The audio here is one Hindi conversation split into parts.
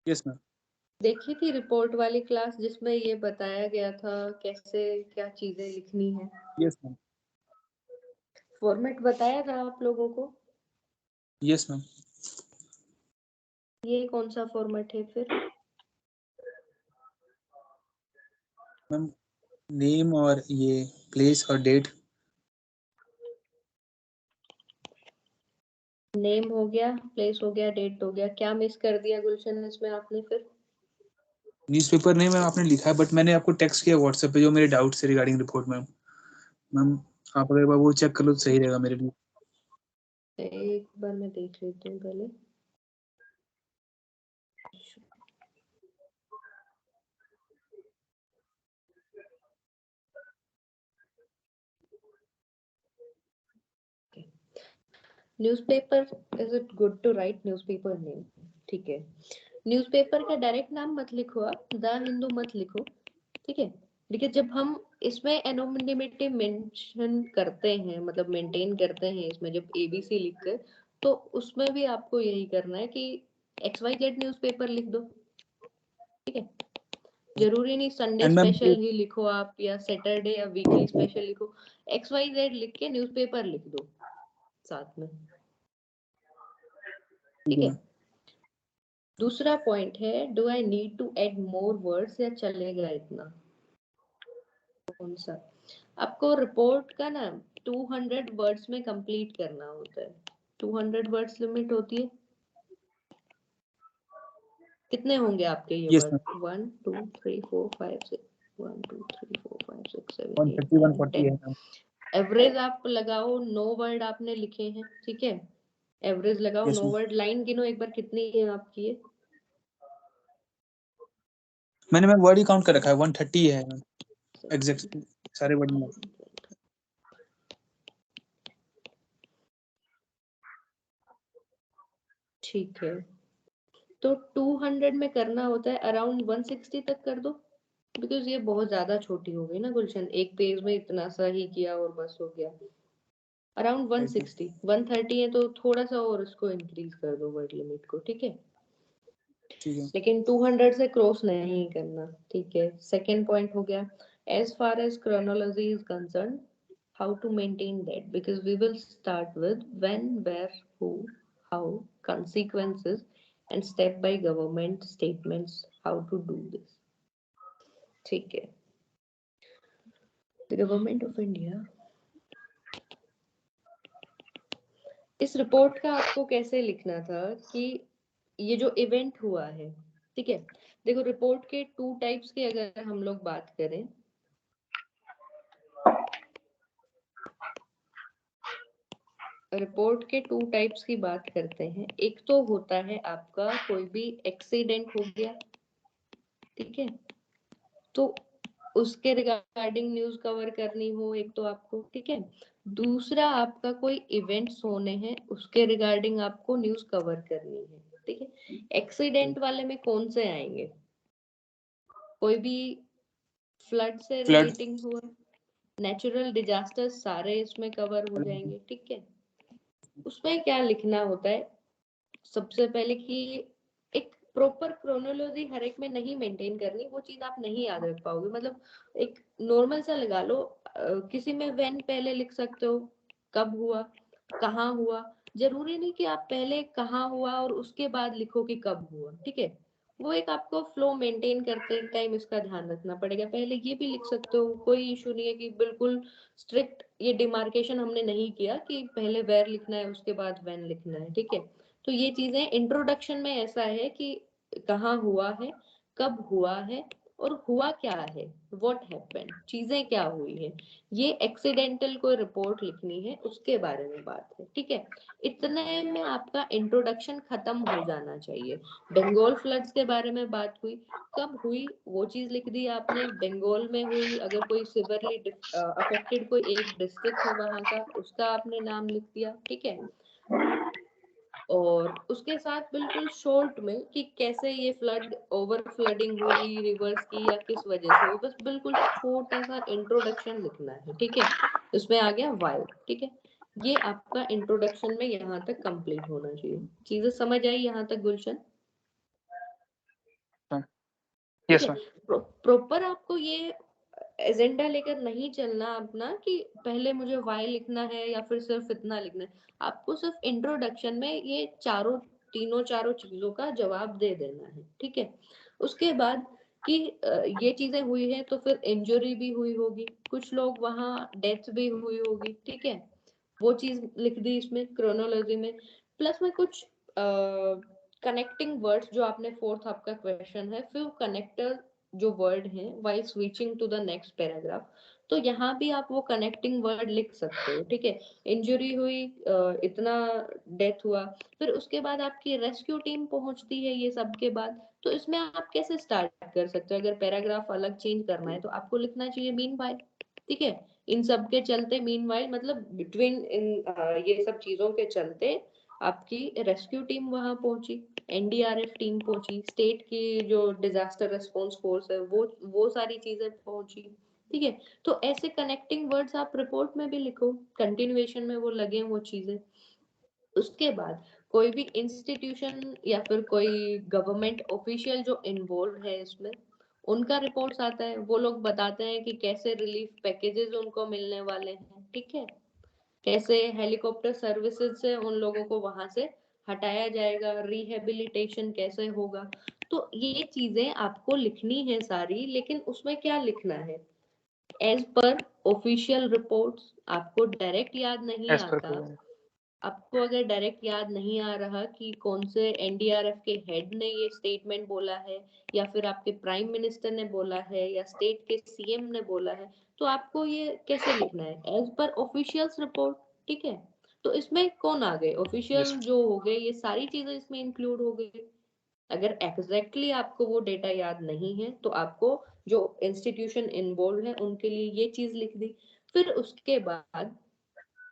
Yes ma'am. देखी थी रिपोर्ट वाली क्लास जिसमें ये बताया गया था कैसे क्या चीजें लिखनी है। Yes ma'am. फॉर्मेट बताया था आप लोगों को? Yes ma'am. ये कौन सा फॉर्मेट है फिर? मैम नेम और ये प्लेस और डेट। नेम हो गया, प्लेस हो गया, डेट हो गया, क्या मिस कर दिया गुलशन इसमें आपने फिर? न्यूज़पेपर नहीं मैम, आपने लिखा है बट मैंने आपको टेक्स्ट किया व्हाट्सएप पे जो मेरे डाउट से रिगार्डिंग रिपोर्ट मैम। मैम आप अगर एक बार वो चेक कर लो तो सही रहेगा मेरे लिए। एक बार मैं देख लेती हूँ पहले। Newspaper, is it good to write newspaper name? ठीक है, न्यूज़पेपर का डायरेक्ट नाम मत लिखो, आप द हिंदू मत लिखो, ठीक है। देखिए जब हम इसमें एनोनिमिटी मेंशन करते हैं, मतलब मेंटेन करते हैं इसमें जब एबीसी लिखकर, तो उसमें भी आपको यही करना है कि XYZ न्यूज़पेपर लिख दो, ठीक है। जरूरी नहीं संडे एंड मैम स्पेशल ही लिखो आप, या सैटरडे या वीकली स्पेशल लिखो, XYZ लिख के न्यूज़पेपर लिख दो साथ में, ठीक है। दूसरा पॉइंट है, do I need to add more words या चलेगा इतना? कौन सा? आपको रिपोर्ट का ना 200 वर्ड्स में कंप्लीट करना होता है। 200 वर्ड्स लिमिट होती है। कितने होंगे आपके ये यस वर्ड? मैम 1 2 3 4 5 6, 1 2 3 4 5 6 7 8 130 9 140 है 10। मैम। एवरेज आप लगाओ, 9 वर्ड आपने लिखे हैं, ठीक है। एवरेज लगाओ, यस 9 मैम। वर्ड। लाइन गिनो एक बार कितनी है आपकी ये? मैंने मैम वर्ड ही काउंट कर रखा है 130 है मैम एग्जैक्ट सारे वर्ड में। ठीक है, तो 200 में करना होता है, अराउंड 160 तक कर दो, बिकॉज ये बहुत ज्यादा छोटी हो गई ना गुलशन, एक पेज में इतना सा ही किया और बस हो गया। अराउंड 160, 130 है तो थोड़ा सा और इसको इंक्रीज कर दो वर्ड लिमिट को, ठीक है। ठीक है। लेकिन 200 से क्रॉस नहीं करना, ठीक है। सेकेंड पॉइंट हो गया, as far as chronology is concerned, how to maintain that, because we will start with when, where, who, how, consequences, and step by government statements how to do this, ठीक है। The government of India, इस रिपोर्ट का आपको कैसे लिखना था कि ये जो इवेंट हुआ है, ठीक है। देखो रिपोर्ट के 2 टाइप्स की अगर हम लोग बात करें, रिपोर्ट के 2 टाइप्स की बात करते हैं। एक तो होता है आपका कोई भी एक्सीडेंट हो गया, ठीक है, तो उसके रिगार्डिंग न्यूज कवर करनी हो एक तो आपको, ठीक है। दूसरा आपका कोई इवेंट्स होने हैं, उसके रिगार्डिंग आपको न्यूज कवर करनी है, ठीक है। एक्सीडेंट वाले में कौन से आएंगे? कोई भी फ्लड से फ्लड। रिलेटिंग हुआ, नेचुरल डिजास्टर सारे इसमें कवर हो जाएंगे, ठीक है। उसमें क्या लिखना होता है सबसे पहले कि एक प्रॉपर क्रोनोलॉजी हर एक में नहीं मेंटेन करनी, वो चीज आप नहीं याद रख पाओगे। मतलब एक नॉर्मल सा लगा लो, किसी में व्हेन पहले लिख सकते हो, कब हुआ, कहाँ हुआ। जरूरी नहीं कि आप पहले कहाँ हुआ और उसके बाद लिखो कि कब हुआ, ठीक है। वो एक आपको फ्लो मेंटेन करते टाइम इसका ध्यान रखना पड़ेगा। पहले ये भी लिख सकते हो, कोई इशू नहीं है कि बिल्कुल स्ट्रिक्ट ये डिमार्केशन हमने नहीं किया कि पहले वेयर लिखना है उसके बाद व्हेन लिखना है, ठीक है। तो ये चीजें इंट्रोडक्शन में ऐसा है कि कहाँ हुआ है, कब हुआ है, और हुआ क्या है, व्हाट हैपेंड, चीजें क्या हुई है। ये एक्सीडेंटल कोई रिपोर्ट लिखनी है उसके बारे में बात है, ठीक है। इतने में आपका इंट्रोडक्शन खत्म हो जाना चाहिए। बंगाल फ्लड्स के बारे में बात हुई, कब हुई वो चीज लिख दी आपने, बंगाल में हुई, अगर कोई सिवियरली अफेक्टेड कोई एक डिस्ट्रिक्ट है वहां का, उसका आपने नाम लिख दिया, ठीक है। और उसके साथ बिल्कुल शॉर्ट में कि कैसे ये फ्लड, ओवर फ्लडिंग हुई रिवर्स की या किस वजह से हुई, बस बिल्कुल छोटा सा इंट्रोडक्शन लिखना है, ठीक है। उसमें आ गया वाई, ठीक है। ये आपका इंट्रोडक्शन में यहाँ तक कंप्लीट होना चाहिए। चीजें समझ आई यहाँ तक गुलशन? ठीक है, प्रॉपर आपको ये एजेंडा लेकर नहीं चलना अपना कि पहले मुझे वाई लिखना है या फिर सिर्फ इतना लिखना है। आपको सिर्फ इंट्रोडक्शन में ये चारों चीजों का जवाब दे देना है, ठीक है। उसके बाद कि ये चीजें हुई है तो फिर इंजरी भी हुई होगी, कुछ लोग वहां डेथ भी हुई होगी, ठीक है, वो चीज लिख दी इसमें क्रोनोलॉजी में। प्लस में कुछ कनेक्टिंग वर्ड्स, जो आपने फोर्थ आपका क्वेश्चन है, फिर कनेक्टर जो वर्ड है while switching to the next paragraph, तो यहाँ भी आप वो कनेक्टिंग वर्ड लिख सकते हो, ठीक है। इंजरी हुई, इतना डेथ हुआ, फिर उसके बाद आपकी रेस्क्यू टीम पहुंचती है, ये सब के बाद तो इसमें आप कैसे स्टार्ट कर सकते हो? अगर पैराग्राफ अलग चेंज करना है तो आपको लिखना चाहिए मीन वाइल, ठीक है। इन सब के चलते मीन वाइल मतलब बिटवीन इन ये सब चीजों के चलते आपकी रेस्क्यू टीम वहां पहुंची, एनडीआरएफ टीम पहुंची, स्टेट की जो डिजास्टर रिस्पांस फोर्स है वो सारी चीजें पहुंची, ठीक है। तो ऐसे कनेक्टिंग वर्ड्स आप रिपोर्ट में भी लिखो, कंटिन्यूएशन में वो लगे वो चीजें। उसके बाद कोई भी इंस्टीट्यूशन या फिर कोई गवर्नमेंट ऑफिशियल जो इन्वॉल्व है इसमें, उनका रिपोर्ट्स आता है, वो लोग बताते हैं कि कैसे रिलीफ पैकेजेस उनको मिलने वाले हैं, ठीक है, कैसे हेलीकॉप्टर सर्विसेज से उन लोगों को वहां से हटाया जाएगा, रिहेबिलिटेशन कैसे होगा। तो ये चीजें आपको लिखनी है सारी, लेकिन उसमें क्या लिखना है? As per official reports. आपको डायरेक्ट याद नहीं आता, आपको अगर डायरेक्ट याद नहीं आ रहा कि कौन से एनडीआरएफ के हेड ने ये स्टेटमेंट बोला है या फिर आपके प्राइम मिनिस्टर ने बोला है या स्टेट के सीएम ने बोला है, तो आपको ये कैसे लिखना है? एज पर ऑफिशियल्स रिपोर्ट, ठीक है। तो इसमें कौन आ गए? ऑफिशियल जो हो गए, ये सारी चीजें इसमें इंक्लूड हो गई। अगर एग्जैक्टली आपको वो डेटा याद नहीं है तो आपको जो इंस्टीट्यूशन इन्वॉल्व है उनके लिए ये चीज लिख दी। फिर उसके बाद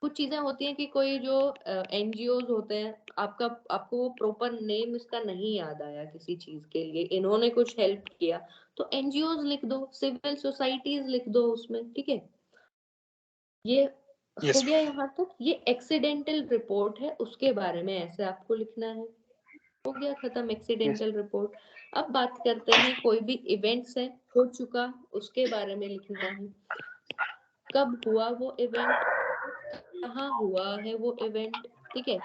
कुछ चीजें होती हैं कि कोई जो एनजीओ होते हैं, आपको वो प्रॉपर नेम इसका नहीं याद आया किसी चीज के लिए, इन्होंने कुछ हेल्प किया, तो एनजीओ लिख दो, सिविल सोसाइटीज लिख दो उसमें, ठीक है। ये हो गया यहाँ तक। ये एक्सीडेंटल रिपोर्ट है, उसके बारे में ऐसे आपको लिखना है। हो गया खत्म एक्सीडेंटल रिपोर्ट। अब बात करते हैं कोई भी इवेंट्स है हो चुका, उसके बारे में लिखना है। कब हुआ वो इवेंट, कहाँ हुआ है वो इवेंट, ठीक है।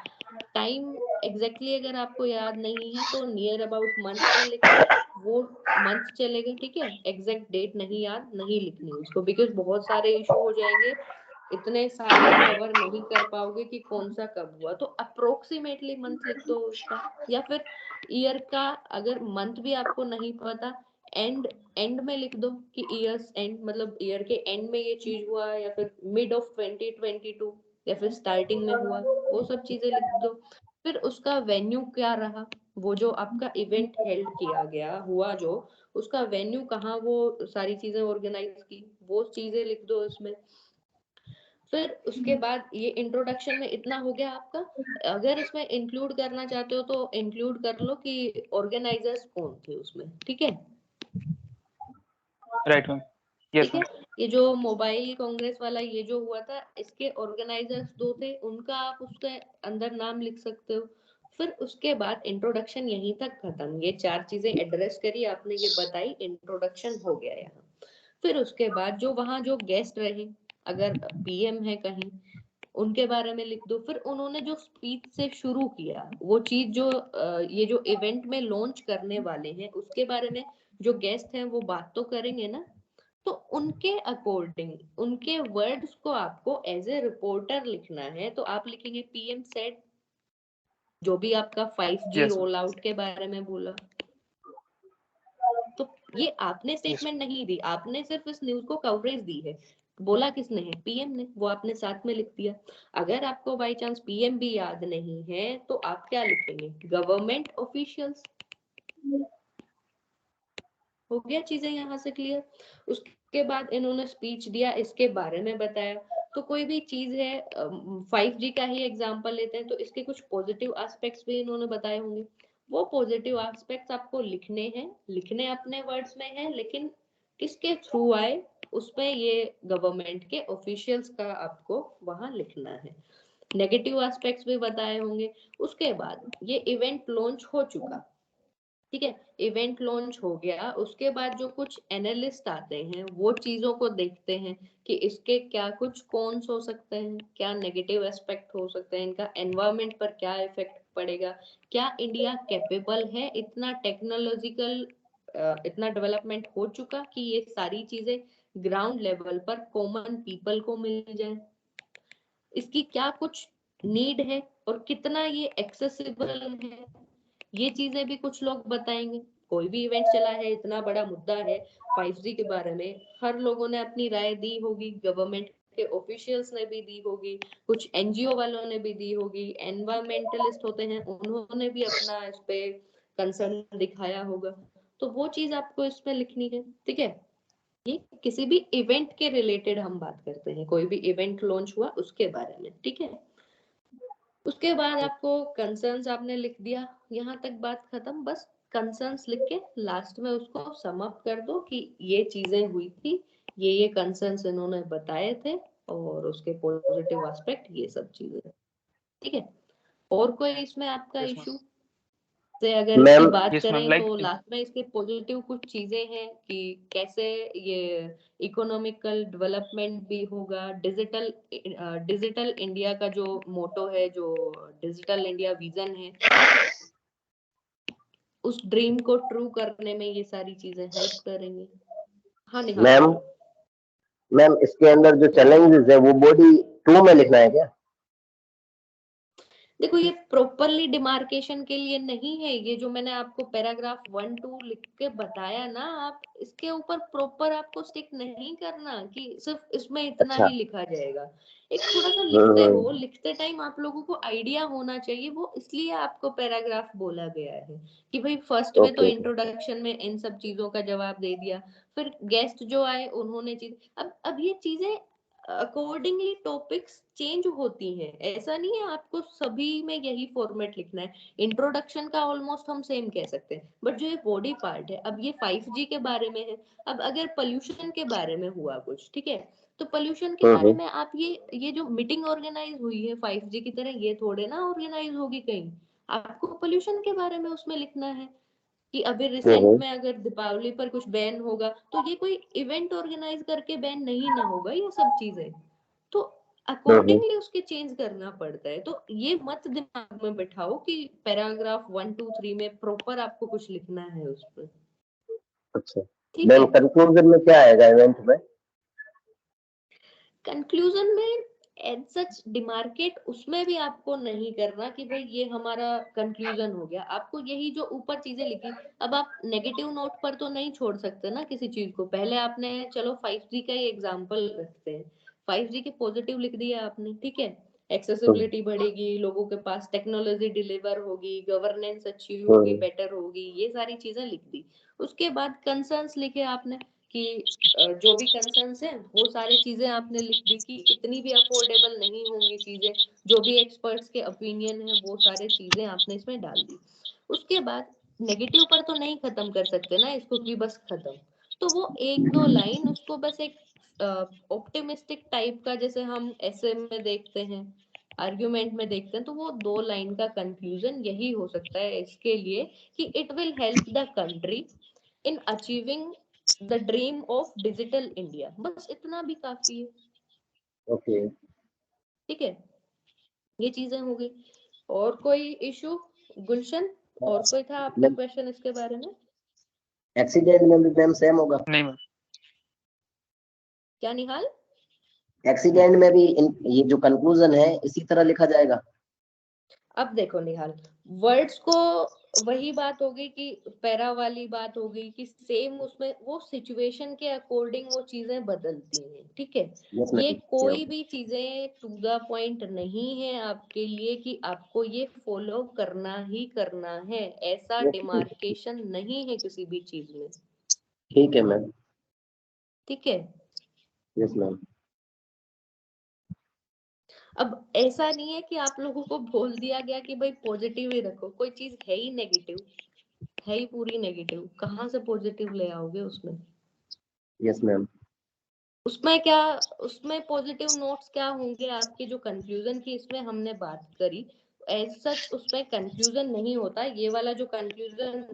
टाइम एग्जैक्टली अगर आपको याद नहीं है तो नियर अबाउट मंथ का लिख लो, वो मंथ चलेगा, ठीक है। एग्जैक्ट डेट नहीं याद नहीं लिखनी उसको, बिकॉज बहुत सारे इशू हो जाएंगे, इतने सारे कवर नहीं कर पाओगे कि कौन सा कब हुआ, तो अप्रोक्सीमेटली मंथ लिख दो उसका। या फिर ईयर का, अगर मंथ भी आपको नहीं पता, एंड एंड में लिख दो कि ईयर्स एंड, मतलब ईयर के एंड में ये चीज हुआ, या फिर मिड ऑफ 2022 या फिर स्टार्टिंग में हुआ, वो सब चीजें लिख दो। फिर उसका वेन्यू क्या रहा, वो जो आपका इवेंट हेल्ड किया गया हुआ जो, उसका वेन्यू कहाँ, वो सारी चीजें ऑर्गेनाइज की, वो चीजें लिख दो इसमें। फिर उसके बाद ये इंट्रोडक्शन में इतना हो गया आपका। अगर इसमें इंक्लूड करना चाहते हो तो इंक्लूड कर लो कि ऑर्गेनाइजर्स कौन थे उसमें, ठीक है। राइट मैम, यस ठीक है, ये जो मोबाइल कांग्रेस वाला ये जो हुआ था, इसके ऑर्गेनाइजर्स दो थे, उनका आप उसके अंदर नाम लिख सकते हो। फिर उसके बाद इंट्रोडक्शन यहीं तक खत्म, ये चार चीजें एड्रेस करी आपने, ये बताई, इंट्रोडक्शन हो गया यहाँ। फिर उसके बाद जो वहां जो गेस्ट रहे, अगर पीएम है कहीं, उनके बारे में लिख दो। फिर उन्होंने जो स्पीच से शुरू किया वो चीज जो ये जो इवेंट में लॉन्च करने वाले हैं उसके बारे में, जो गेस्ट हैं वो बात तो करेंगे ना, तो उनके अकॉर्डिंग उनके वर्ड्स को आपको एज ए रिपोर्टर लिखना है। तो आप लिखेंगे पीएम सेड, जो भी आपका 5G रोल आउट के बारे में बोला। तो ये आपने स्टेटमेंट नहीं दी, आपने सिर्फ इस न्यूज को कवरेज दी है। बोला किसने है? पीएम ने, वो आपने साथ में लिख दिया। अगर आपको बाई चांस पीएम भी याद नहीं है तो आप क्या लिखेंगे? Government officials. हो गया चीजें यहाँ से क्लियर। उसके बाद इन्होंने स्पीच दिया, इसके बारे में बताया। तो कोई भी चीज है, 5G का ही एग्जांपल लेते हैं, तो इसके कुछ पॉजिटिव एस्पेक्ट्स भी इन्होंने बताए होंगे। वो पॉजिटिव एस्पेक्ट्स आपको लिखने हैं, लिखने अपने वर्ड्स में है, लेकिन किसके थ्रू आए उसमें ये गवर्नमेंट के ऑफिशियल्स का आपको वहां लिखना है। नेगेटिव एस्पेक्ट्स भी बताए होंगे। उसके बाद ये इवेंट लॉन्च हो चुका, ठीक है, इवेंट लॉन्च हो गया, उसके बाद जो कुछ एनालिस्ट आते हैं वो चीजों को देखते हैं कि इसके क्या कुछ कॉन्स हो सकते हैं, क्या नेगेटिव एस्पेक्ट हो सकते हैं, इनका एनवायरमेंट पर क्या इफेक्ट पड़ेगा, क्या इंडिया कैपेबल है इतना टेक्नोलॉजिकल, इतना डेवलपमेंट हो चुका कि ये सारी चीजें ग्राउंड लेवल पर कॉमन पीपल को मिल जाए, इसकी क्या कुछ नीड है और कितना ये एक्सेसिबल है, ये चीजें भी कुछ लोग बताएंगे। कोई भी इवेंट चला है, इतना बड़ा मुद्दा है 5G के बारे में, हर लोगों ने अपनी राय दी होगी, गवर्नमेंट के ऑफिशियल्स ने भी दी होगी, कुछ एनजीओ वालों ने भी दी होगी, एनवायरमेंटलिस्ट होते हैं उन्होंने भी अपना इस पे कंसर्न दिखाया होगा, तो वो चीज आपको इसमें लिखनी है। ठीक है, ये किसी भी इवेंट के रिलेटेड हम बात करते हैं, कोई भी इवेंट लॉन्च हुआ उसके बारे में। ठीक है, उसके बाद आपको कंसर्न्स आपने लिख दिया, यहाँ तक बात खत्म। बस कंसर्न्स लिख के लास्ट में उसको सम अप कर दो कि ये चीजें हुई थी, ये कंसर्न्स इन्होंने बताए थे और उसके पॉजिटिव एस्पेक्ट ये सब चीजें। ठीक है, और कोई इसमें आपका यस इशू से अगर इसकी मैम बात मैम करें लाइक तो लास्ट में इसके पॉजिटिव कुछ चीजें हैं कि कैसे ये इकोनॉमिकल डेवलपमेंट भी होगा, डिजिटल इंडिया का जो मोटो है, जो डिजिटल इंडिया विजन है, उस ड्रीम को ट्रू करने में ये सारी चीजें हेल्प करेंगी। हाँ निहाल मैम बोलो। मैम इसके अंदर जो चैलेंजेस है वो बॉडी 2 में लिखना है क्या? देखो ये प्रॉपरली डिमार्केशन के लिए नहीं है, ये जो मैंने आपको पैराग्राफ 1-2 लिख के बताया ना, आप इसके ऊपर प्रॉपर आपको स्टिक नहीं करना कि सिर्फ इसमें इतना अच्छा। ही लिखा जाएगा। एक थोड़ा सा लिखते हो, हम्म। लिखते टाइम आप लोगों को आइडिया होना चाहिए, वो इसलिए आपको पैराग्राफ बोला गया है कि भाई फर्स्ट में तो ओके। इंट्रोडक्शन में इन सब चीजों का जवाब दे दिया, फिर गेस्ट जो आए उन्होंने चीज, अब ये चीजें अकॉर्डिंगली टॉपिक्स चेंज होती हैं, ऐसा नहीं है आपको सभी में यही फॉर्मेट लिखना है। इंट्रोडक्शन का ऑलमोस्ट हम सेम कह सकते हैं, बट जो ये बॉडी पार्ट है, अब ये 5G के बारे में है, अब अगर पोल्यूशन के बारे में हुआ कुछ, ठीक है, तो पोल्यूशन के बारे हम्म। में आप ये जो मीटिंग ऑर्गेनाइज हुई है 5G की तरह, ये थोड़े ना ऑर्गेनाइज होगी कहीं, आपको पोल्यूशन के बारे में उसमें लिखना है कि अभी रिसेंट हम्म। में अगर दीपावली पर कुछ बैन होगा तो ये कोई इवेंट ऑर्गेनाइज करके बैन नहीं ना होगा, ये सब चीजें तो हम्म। अकॉर्डिंगली उसके चेंज करना पड़ता है। तो ये मत दिमाग में बैठाओ कि पैराग्राफ 1-2-3 में प्रॉपर आपको कुछ लिखना है उस पर। अच्छा ठीक मैम, है, कंक्लूजन में क्या आएगा इवेंट में? कंक्लूजन में एज सच डिमार्केट उसमें भी आपको नहीं करना कि भाई ये हमारा कंक्लूजन हो गया, आपको यही जो ऊपर चीजें लिखी, अब आप नेगेटिव नोट पर तो नहीं छोड़ सकते ना किसी चीज को। पहले आपने, चलो 5G का ही एग्जांपल रखते हैं, 5G के पॉजिटिव लिख दिया आपने, ठीक है, हम्म। एक्सेसिबिलिटी बढ़ेगी, लोगों के पास टेक्नोलॉजी डिलीवर होगी, गवर्नेंस अच्छी होगी, हम्म। बेटर होगी, ये सारी चीजें लिख दी। उसके बाद कंसर्न्स लिखे आपने कि जो भी कंसर्न्स हैं वो सारी चीजें आपने लिख दी कि इतनी भी अफोर्डेबल नहीं होंगी चीजें, जो भी एक्सपर्ट्स के ओपिनियन है वो सारी चीजें आपने इसमें डाल दी। उसके बाद नेगेटिव पर तो नहीं खत्म कर सकते ना इसको कि बस खत्म, तो वो 1-2 लाइन उसको बस एक ऑप्टिमिस्टिक टाइप का, जैसे हम ऐसे में देखते हैं, आर्ग्यूमेंट में देखते हैं, तो वो 2 लाइन का कंक्लूजन यही हो सकता है इसके लिए कि it will help the country in achieving the dream of digital India, बस इतना भी काफी है। ओके ठीक है, ये चीजें हो गई। और कोई इशू गुलशन, और कोई था आपका मैम, क्वेश्चन इसके बारे में? एक्सीडेंट में भी मैम सेम होगा? नहीं मैम। क्या निहाल? एक्सीडेंट में भी ये जो कंक्लूजन है इसी तरह लिखा जाएगा? अब देखो निहाल, वर्ड्स को वही बात हो गई कि पैरा वाली बात हो गई कि सेम उसमें वो सिचुएशन के अकॉर्डिंग वो चीजें बदलती हैं। ठीक है, यस ये मैम। कोई भी चीजें टू द पॉइंट नहीं है आपके लिए कि आपको ये फॉलो करना ही करना है, ऐसा ओके डिमार्केशन नहीं है किसी भी चीज में। ठीक है मैम। ठीक है, यस मैम। अब ऐसा नहीं है कि आप लोगों को बोल दिया गया कि भाई पॉजिटिव ही रखो, कोई चीज है ही नेगेटिव, है ही पूरी नेगेटिव, कहाँ से पॉजिटिव ले आओगे उसमें? Yes ma'am. उसमें क्या, उसमें पॉजिटिव नोट्स क्या होंगे आपके, जो कंक्लूजन की इसमें हमने बात करी, एज सच उसमें कंक्लूजन नहीं होता, ये वाला जो कंक्लूजन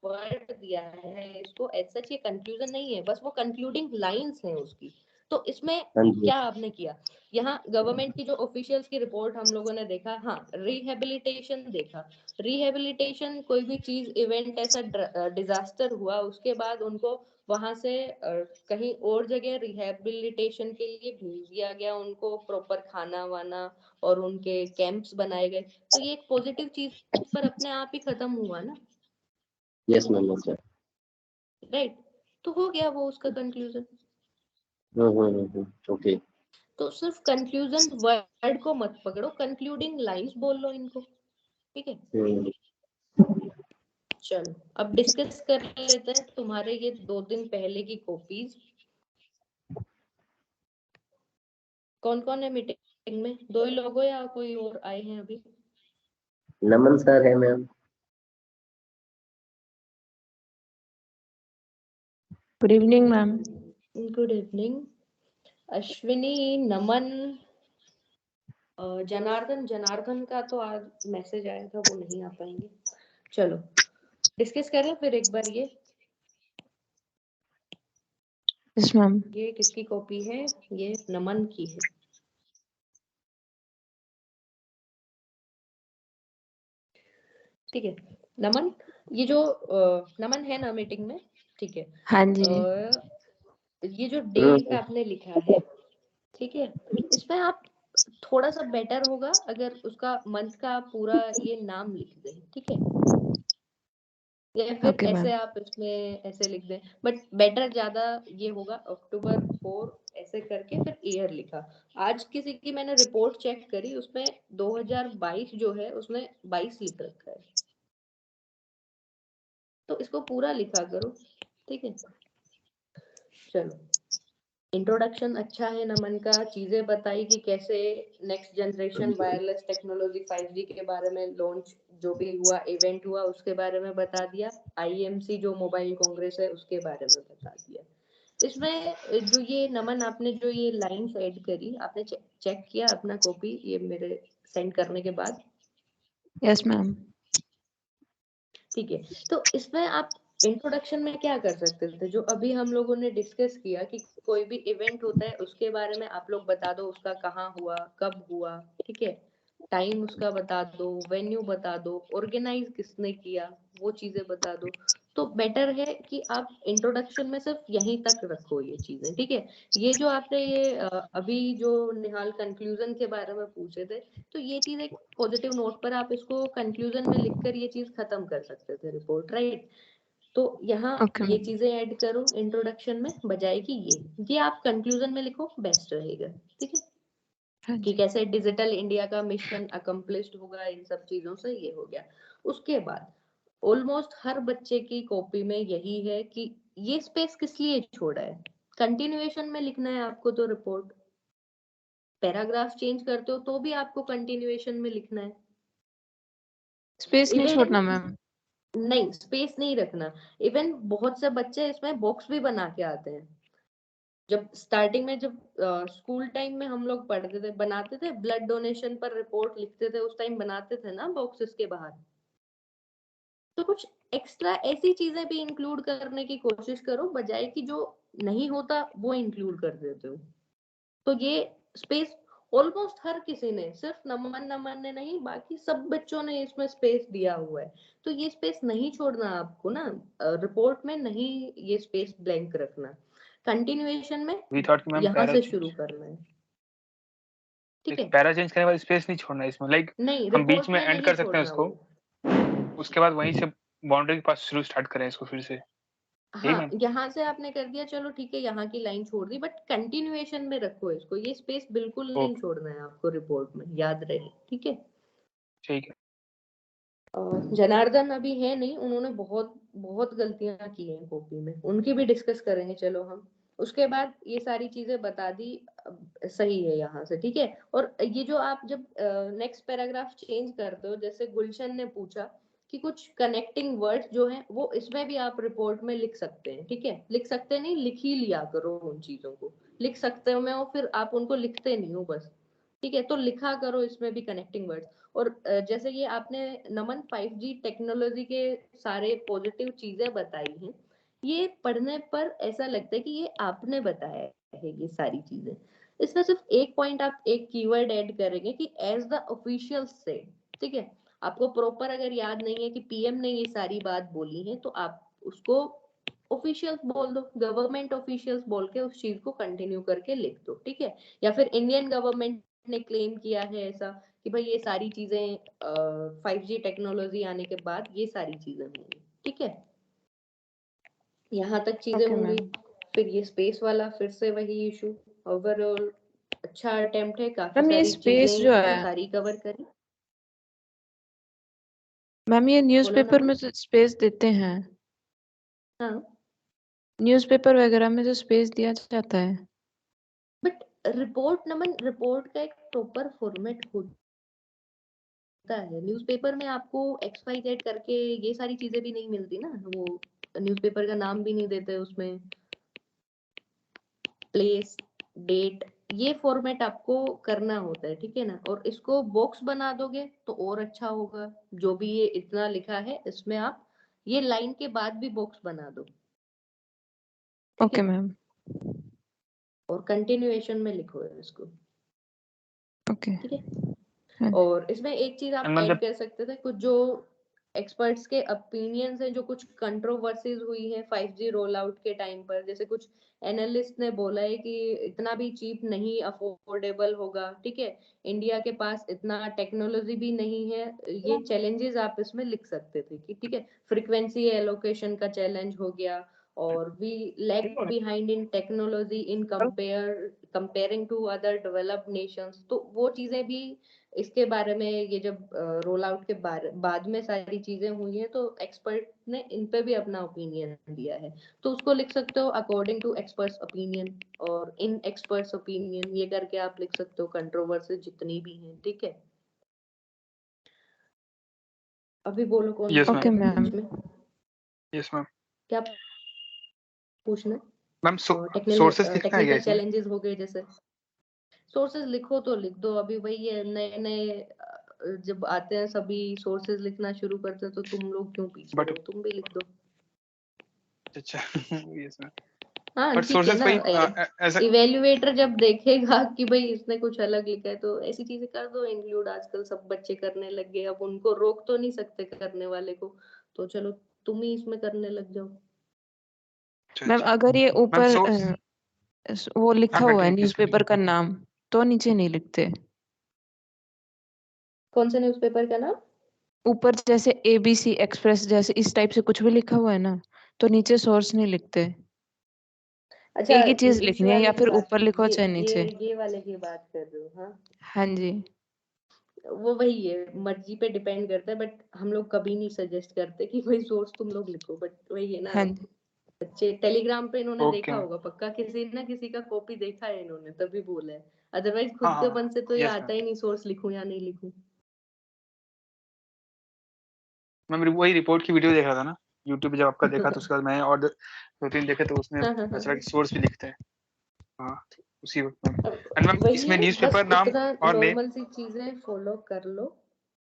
वर्ड दिया है इसको ऐसा ये कंक्लूजन नहीं है, बस वो कंक्लूडिंग लाइंस हैं उसकी। तो इसमें हाँ जी, क्या आपने किया, यहाँ गवर्नमेंट की जो ऑफिशियल्स की रिपोर्ट हम लोगों ने देखा, हाँ रिहेबिलिटेशन देखा। रिहेबिलिटेशन कोई भी चीज इवेंट ऐसा डिजास्टर हुआ उसके बाद उनको वहां से कहीं और जगह रिहेबिलिटेशन के लिए भेज दिया गया, उनको प्रॉपर खाना वाना और उनके कैंप्स बनाए गए। तो ये एक पॉजिटिव चीज पर अपने आप ही खत्म हुआ ना, yes ma'am, yes sir. Right. तो हो गया वो उसका कंक्लूजन। ओके। तो सिर्फ कंक्लूजन वर्ड को मत पकड़ो, कंक्लूडिंग लाइंस बोल लो इनको, ठीक है। चलो अब डिस्कस कर लेते हैं तुम्हारे ये 2 दिन पहले की कॉपीज। कौन कौन है मीटिंग में, 2 ही लोग हो या कोई और आए हैं अभी? नमन सर है ma'am. Good evening ma'am. Good evening. Ashwini, Naman, Janardan, Janardan का तो आज मैसेज आया था वो नहीं आ पाएंगे। चलो डिस्कस करें फिर एक बार ये यस मैम। ये किसकी कॉपी है, ये नमन की है। ठीक है नमन, ये जो नमन है ना मीटिंग में, ठीक है। हाँ जी। ये जो डेट आपने लिखा है, ठीक है, इसमें आप थोड़ा सा बेटर होगा अगर उसका मंथ का पूरा ये नाम लिख दें, ठीक है। या फिर ओके ऐसे मैम। आप इसमें ऐसे लिख दें, बट बेटर ज्यादा ये होगा अक्टूबर 4 ऐसे करके फिर ईयर लिखा। आज किसी की मैंने रिपोर्ट चेक करी उसमें 2022 जो है उसमें 22 लिख रखा है, तो इसको पूरा लिखा करो, ठीक है। चलो इंट्रोडक्शन अच्छा है नमन का, चीजें बताई कि कैसे next generation wireless technology 5G के बारे में लॉन्च जो भी हुआ इवेंट हुआ उसके बारे में बता दिया, IMC जो मोबाइल कांग्रेस है उसके बारे में बता दिया। इसमें जो ये नमन आपने जो ये लाइंस ऐड करी, आपने चेक किया अपना कॉपी ये मेरे सेंड करने के बाद? Yes ma'am. ठीक है, तो इसमें आप इंट्रोडक्शन में क्या कर सकते थे, जो अभी हम लोगों ने डिस्कस किया कि कोई भी इवेंट होता है उसके बारे में आप लोग बता दो, उसका कहाँ हुआ, कब हुआ, ठीक है, टाइम उसका बता दो, वेन्यू बता दो, ऑर्गेनाइज किसने किया, वो चीजें बता दो। तो बेटर है कि आप इंट्रोडक्शन में सिर्फ यहीं तक रखो ये चीजें, ठीक है। ये जो आपने ये अभी जो निहाल कंक्लूजन के बारे में पूछे थे, तो ये चीज एक पॉजिटिव नोट पर आप इसको कंक्लूजन में लिखकर ये चीज खत्म कर सकते थे रिपोर्ट, राइट। तो यहाँ ओके ये मैम। चीजें ऐड करो इंट्रोडक्शन में, बजाय कि ये आप कंक्लूजन में लिखो, बेस्ट रहेगा, ठीक है। हाँ कि जी। कैसे डिजिटल इंडिया का मिशन अकम्प्लिश्ड होगा, इन सब चीजों से ये हो गया। उसके बाद ऑलमोस्ट हर बच्चे की कॉपी में यही है कि ये स्पेस किस लिए छोड़ा है, कंटिन्यूएशन में लिखना है आपको तो रिपोर्ट, पैराग्राफ चेंज करते हो तो भी आपको कंटिन्यूएशन में लिखना है। स्पेस नहीं इवन छोड़ना मैम। नहीं स्पेस नहीं रखना, इवन बहुत से बच्चे इसमें बॉक्स भी बना के आते हैं। जब स्टार्टिंग में जब स्कूल टाइम में हम लोग पढ़ते थे बनाते थे, ब्लड डोनेशन पर रिपोर्ट लिखते थे उस टाइम बनाते थे ना बॉक्सेस के बाहर। तो कुछ एक्स्ट्रा ऐसी चीजें भी इंक्लूड करने की कोशिश करो, बजाय कि जो नहीं होता वो इंक्लूड कर देते हो। तो ये स्पेस ऑलमोस्ट हर किसी ने, सिर्फ नमन ने नहीं बाकी सब बच्चों ने इसमें स्पेस दिया हुआ है। तो ये स्पेस नहीं छोड़ना आपको ना, रिपोर्ट में नहीं ये स्पेस ब्लैंक रखना, कंटिन्यूएशन में वी थॉट कि मैम यहाँ पैरा से चेंज, शुरू करना है, ठीक है। पैरा चेंज करने के बाद स्पेस नहीं छोड़ना है इसमें, लाइक नहीं हम बीच रिपोर्ट में में एंड नहीं कर सकते हैं छोड़ना उसको, वो। उसके बाद वहीं से बाउंड्री के पास शुरू स्टार्ट करें इसको फिर से, यही हाँ मैम। यहाँ से आपने कर दिया चलो ठीक है, यहाँ की लाइन छोड़ दी, बट कंटिन्यूएशन में रखो इसको, ये स्पेस बिल्कुल नहीं ओके छोड़ना है आपको रिपोर्ट में, याद रहे, ठीक है। ठीक है। जनार्दन अभी है नहीं, उन्होंने बहुत बहुत गलतियां की हैं कॉपी में, उनकी भी डिस्कस करेंगे चलो हम। उसके बाद ये सारी चीजें बता दी, सही है यहाँ से, ठीक है। और ये जो आप जब नेक्स्ट पैराग्राफ चेंज करते हो, जैसे गुलशन ने पूछा कि कुछ कनेक्टिंग वर्ड्स जो हैं वो इसमें भी आप रिपोर्ट में लिख सकते हैं, ठीक है। लिख सकते नहीं, लिख ही लिया करो उन चीजों को, लिख सकते हो मैं, फिर आप उनको लिखते नहीं हो बस, ठीक है। तो लिखा करो इसमें भी कनेक्टिंग वर्ड्स। और जैसे ये आपने नमन 5G टेक्नोलॉजी के सारे पॉजिटिव चीजें बताई हैं, ये पढ़ने पर ऐसा लगता है कि ये आपने बताया है ये सारी चीजें। इसमें सिर्फ एक पॉइंट आप एक कीवर्ड ऐड करेंगे कि एज द ऑफिशियल से, ठीक है। आपको प्रॉपर अगर याद नहीं है कि पीएम ने ये सारी बात बोली है तो आप उसको ऑफिशियल्स बोल दो, गवर्नमेंट ऑफिशियल्स बोल के उस चीज को कंटिन्यू करके लिख दो, ठीक है। या फिर इंडियन गवर्नमेंट ने क्लेम किया है ऐसा कि भाई ये सारी चीजें 5G टेक्नोलॉजी आने के बाद ये सारी चीजें होंगी, ठीक है। यहाँ तक चीजें Okay, होंगी। ma'am. फिर ये स्पेस वाला फिर से वही इशू। ओवरऑल अच्छा अटेम्प्ट है, काफी मैम ये सारी स्पेस चीजें जो है, सारी कवर करी। मैम ये बोलो न्यूज़पेपर नमन। में जो स्पेस देते हैं, हाँ, न्यूज़पेपर वगैरह में जो स्पेस दिया जाता है, बट रिपोर्ट नमन, रिपोर्ट का एक प्रॉपर फॉर्मेट होता है। न्यूज़पेपर में आपको XYZ करके ये सारी चीजें भी नहीं मिलती ना, वो न्यूज़पेपर का नाम भी नहीं देते उसमें, प्लेस, डेट, ये फॉर्मेट आपको करना होता है, ठीक है ना। और इसको बॉक्स बना दोगे तो और अच्छा होगा। जो भी ये इतना लिखा है इसमें आप ये लाइन के बाद भी बॉक्स बना दो, ठीक ओके है। मैम, और कंटिन्यूएशन में लिखो इसको, ओके। ठीक है। हाँ, और इसमें एक चीज आप ऐड मतलब कर सकते थे, कुछ जो एक्सपर्ट्स के ओपिनियंस हैं, जो कुछ कंट्रोवर्सीज हुई है 5G रोल आउट के टाइम पर, जैसे कुछ एनालिस्ट ने बोला है कि इतना भी चीप नहीं अफोर्डेबल होगा, ठीक है। इंडिया के पास इतना टेक्नोलॉजी भी नहीं है। ये चैलेंजेस आप इसमें लिख सकते थे कि ठीक है, फ्रीक्वेंसी एलोकेशन का चैलेंज हो गया, और we lag behind in technology in comparing to other developed nations. तो वो चीजें भी इसके बारे में, ये जब रोल आउट के बाद में सारी चीजें हुई हैं तो एक्सपर्ट ने इन पे भी अपना ओपिनियन दिया है। तो उसको लिख सकते हो अकॉर्डिंग टू एक्सपर्ट्स ओपिनियन और इन एक्सपर्ट्स ओपिनियन, ये करके आप लिख सकते हो कंट्रोवर्सी जितनी भी हैं, ठीक है। अभी बोलो कौन यस पूछना ओके मैम, था मैम। बीच में, यस मैम। क्या पूछना। मैम सोर्सेस लिखना है क्या टेक्निकल इसमें? चैलेंजेस हो गए, जैसे सोर्सेज लिखो तो लिख दो। अभी वही है, नए नए जब आते हैं सभी सोर्सेज लिखना शुरू करते हैं, तो तुम लोग क्यों पीछे बट रहो, तुम भी लिख दो। अच्छा यस मैम, हाँ बट ठीक है सोर्सेस ना। वही एज अ इवेल्युएटर जब देखेगा कि भाई इसने कुछ अलग लिखा है, तो ऐसी चीजें कर दो इंक्लूड। आजकल सब बच्चे करने लग गए, अब उनको रोक तो नहीं सकते करने वाले को, तो चलो तुम ही इसमें करने लग जाओ। मैम अच्छा अगर ये मैम ऊपर सोर्स। हाँ, वो लिखा हुआ है कंटिन्यू प्लीज न्यूज़पेपर का नाम, तो नीचे नहीं लिखते। कौन से न्यूज़पेपर का नाम? ऊपर जैसे ABC एक्सप्रेस जैसे इस टाइप से कुछ भी लिखा हुआ है ना, तो नीचे सोर्स नहीं लिखते। अच्छा, एक ही चीज इस लिखनी है, या वाले की फिर बात, ऊपर लिखो ये चाहे ये नीचे। ये वाले की बात कर रहे हो? हाँ, हाँ जी। वो वही है, मर्जी पे डिपेंड करता है। बट हम लोग कभी नहीं सजेस्ट करते कि भाई सोर्स तुम लोग लिखो, बट वही है ना, हाँ जी। बच्चे टेलीग्राम पे इन्होंने ओके देखा मैम। होगा पक्का, किसी ना किसी का कॉपी देखा है इन्होंने, तभी बोला है। अदरवाइज हाँ खुद के हाँ मन से तो ये यस मैम। आता ही नहीं सोर्स लिखूं या नहीं लिखूं। मैं वही रिपोर्ट की वीडियो देख रहा था ना यूट्यूब पे, जब आपका देखा तो उसके बाद मैं और दो तीन देखे तो उसमें हाँ हाँ पता हाँ चला कि हाँ। सोर्स भी लिखते हैं। हाँ उसी वक्त मैम। एंड अब मैम वही इसमें है, बस न्यूज़पेपर नाम इतना और नेम। नॉर्मल सी चीजें फॉलो कर लो।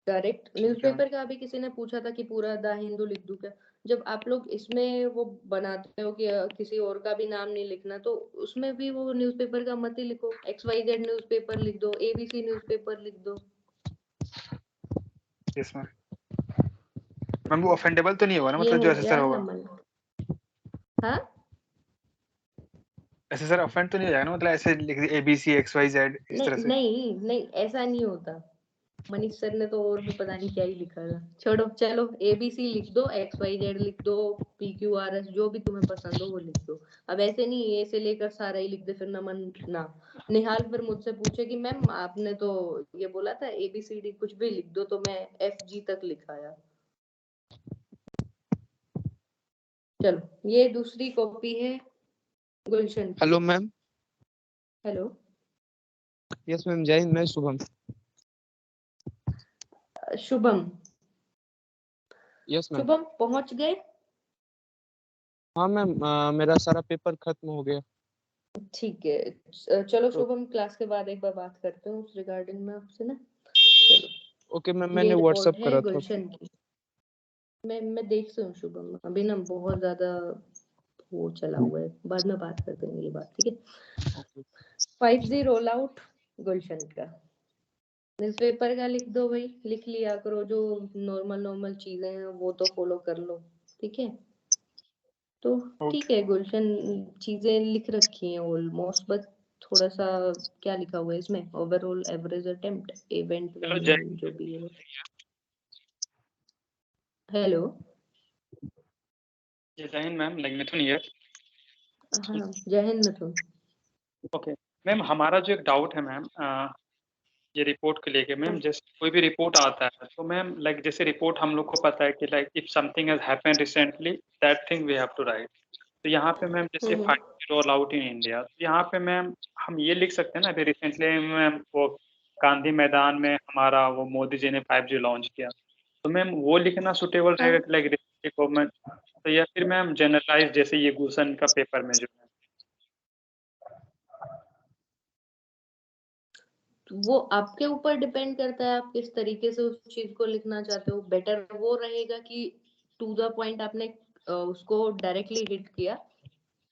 करेक्ट। ठीक है मैम। न्यूज़पेपर का अभी किसी ने पूछा था कि पूरा द हिंदू लिख दूं क्या। जब आप लोग इसमें वो बनाते हो कि किसी और का भी नाम नहीं लिखना, तो उसमें भी वो न्यूज़पेपर का मत ही लिखो। XYZ न्यूज़पेपर लिख दो, ABC न्यूज़पेपर लिख दो। Yes ma'am. मैम वो ऑफेंडेबल तो नहीं होगा ना, ये मतलब जो हो एसएसआर गया होगा? नमन। हाँ, एसएसआर ऑफेंड तो नहीं हो जाएगा ना, मतलब ऐसे लिख दी ABC XYZ इस तरह नहीं से? नहीं नहीं, ऐसा नहीं होता। मनीष सर ने तो और भी पता नहीं क्या ही लिखा था। छोड़ो, चलो ABC लिख दो, XYZ लिख दो, PQRS, जो भी तुम्हें पसंद हो वो लिख दो। अब ऐसे नहीं A से लेकर सारा ही लिख दे, फिर नमन ना। निहाल फिर मुझसे पूछे कि मैम आपने तो ये बोला था ABCD कुछ भी लिख दो, तो मैं FG तक लिखाया। चलो, ये दूसरी कॉपी है गुलशन की। Hello ma'am. Hello, yes ma'am, Jai Hind. मैं शुभम। शुभम। Yes ma'am. शुभम पहुंच गए? हाँ मैम, मेरा सारा पेपर खत्म हो गया। ठीक है, चलो तो शुभम, क्लास के बाद एक बार बात करते हैं उस रिगार्डिंग में आपसे ना। चलो। ओके मैम, ये मैंने रिपोर्ट व्हाट्सएप है करा था। गुलशन की। मैं देखती हूँ शुभम, अभी ना बहुत ज्यादा वो चला हुआ है, बाद में बात करते हैं ये बात, ठीक है। 5G रोल आउट गुलशन का न्यूज़पेपर का लिख दो भाई, लिख लिया करो, जो नॉर्मल चीजें हैं वो तो फॉलो कर लो, ठीक है। तो ठीक है गुलशन, चीजें लिख रखी हैं ऑलमोस्ट, बस थोड़ा सा क्या लिखा हुआ है इसमें, overall average attempt event hello venue जय जो भी है। हेलो, जय Hind ma'am, like Mithun here. हाँ जय हिंद मिथुन। ओके मैम, हमारा जो एक डाउट है मैम, ये रिपोर्ट को लेके मैम, जैसे कोई भी रिपोर्ट आता है तो मैम लाइक जैसे रिपोर्ट हम लोग को पता है कि like if something has happened recently that thing we have to write. तो यहाँ पे मैम जैसे 5G roll out in India, तो यहाँ पे मैम हम ये लिख सकते हैं ना, अभी रिसेंटली मैम वो गांधी मैदान में हमारा वो मोदी जी ने 5G लॉन्च किया, तो मैम वो लिखना सुटेबल रहेगा कि लाइक गवर्नमेंट, तो या फिर मैम जनरलाइज जैसे ये गुलशन का पेपर में जो है। वो आपके ऊपर डिपेंड करता है, आप किस तरीके से उस चीज को लिखना चाहते हो। बेटर वो रहेगा कि टू द पॉइंट आपने उसको डायरेक्टली हिट किया,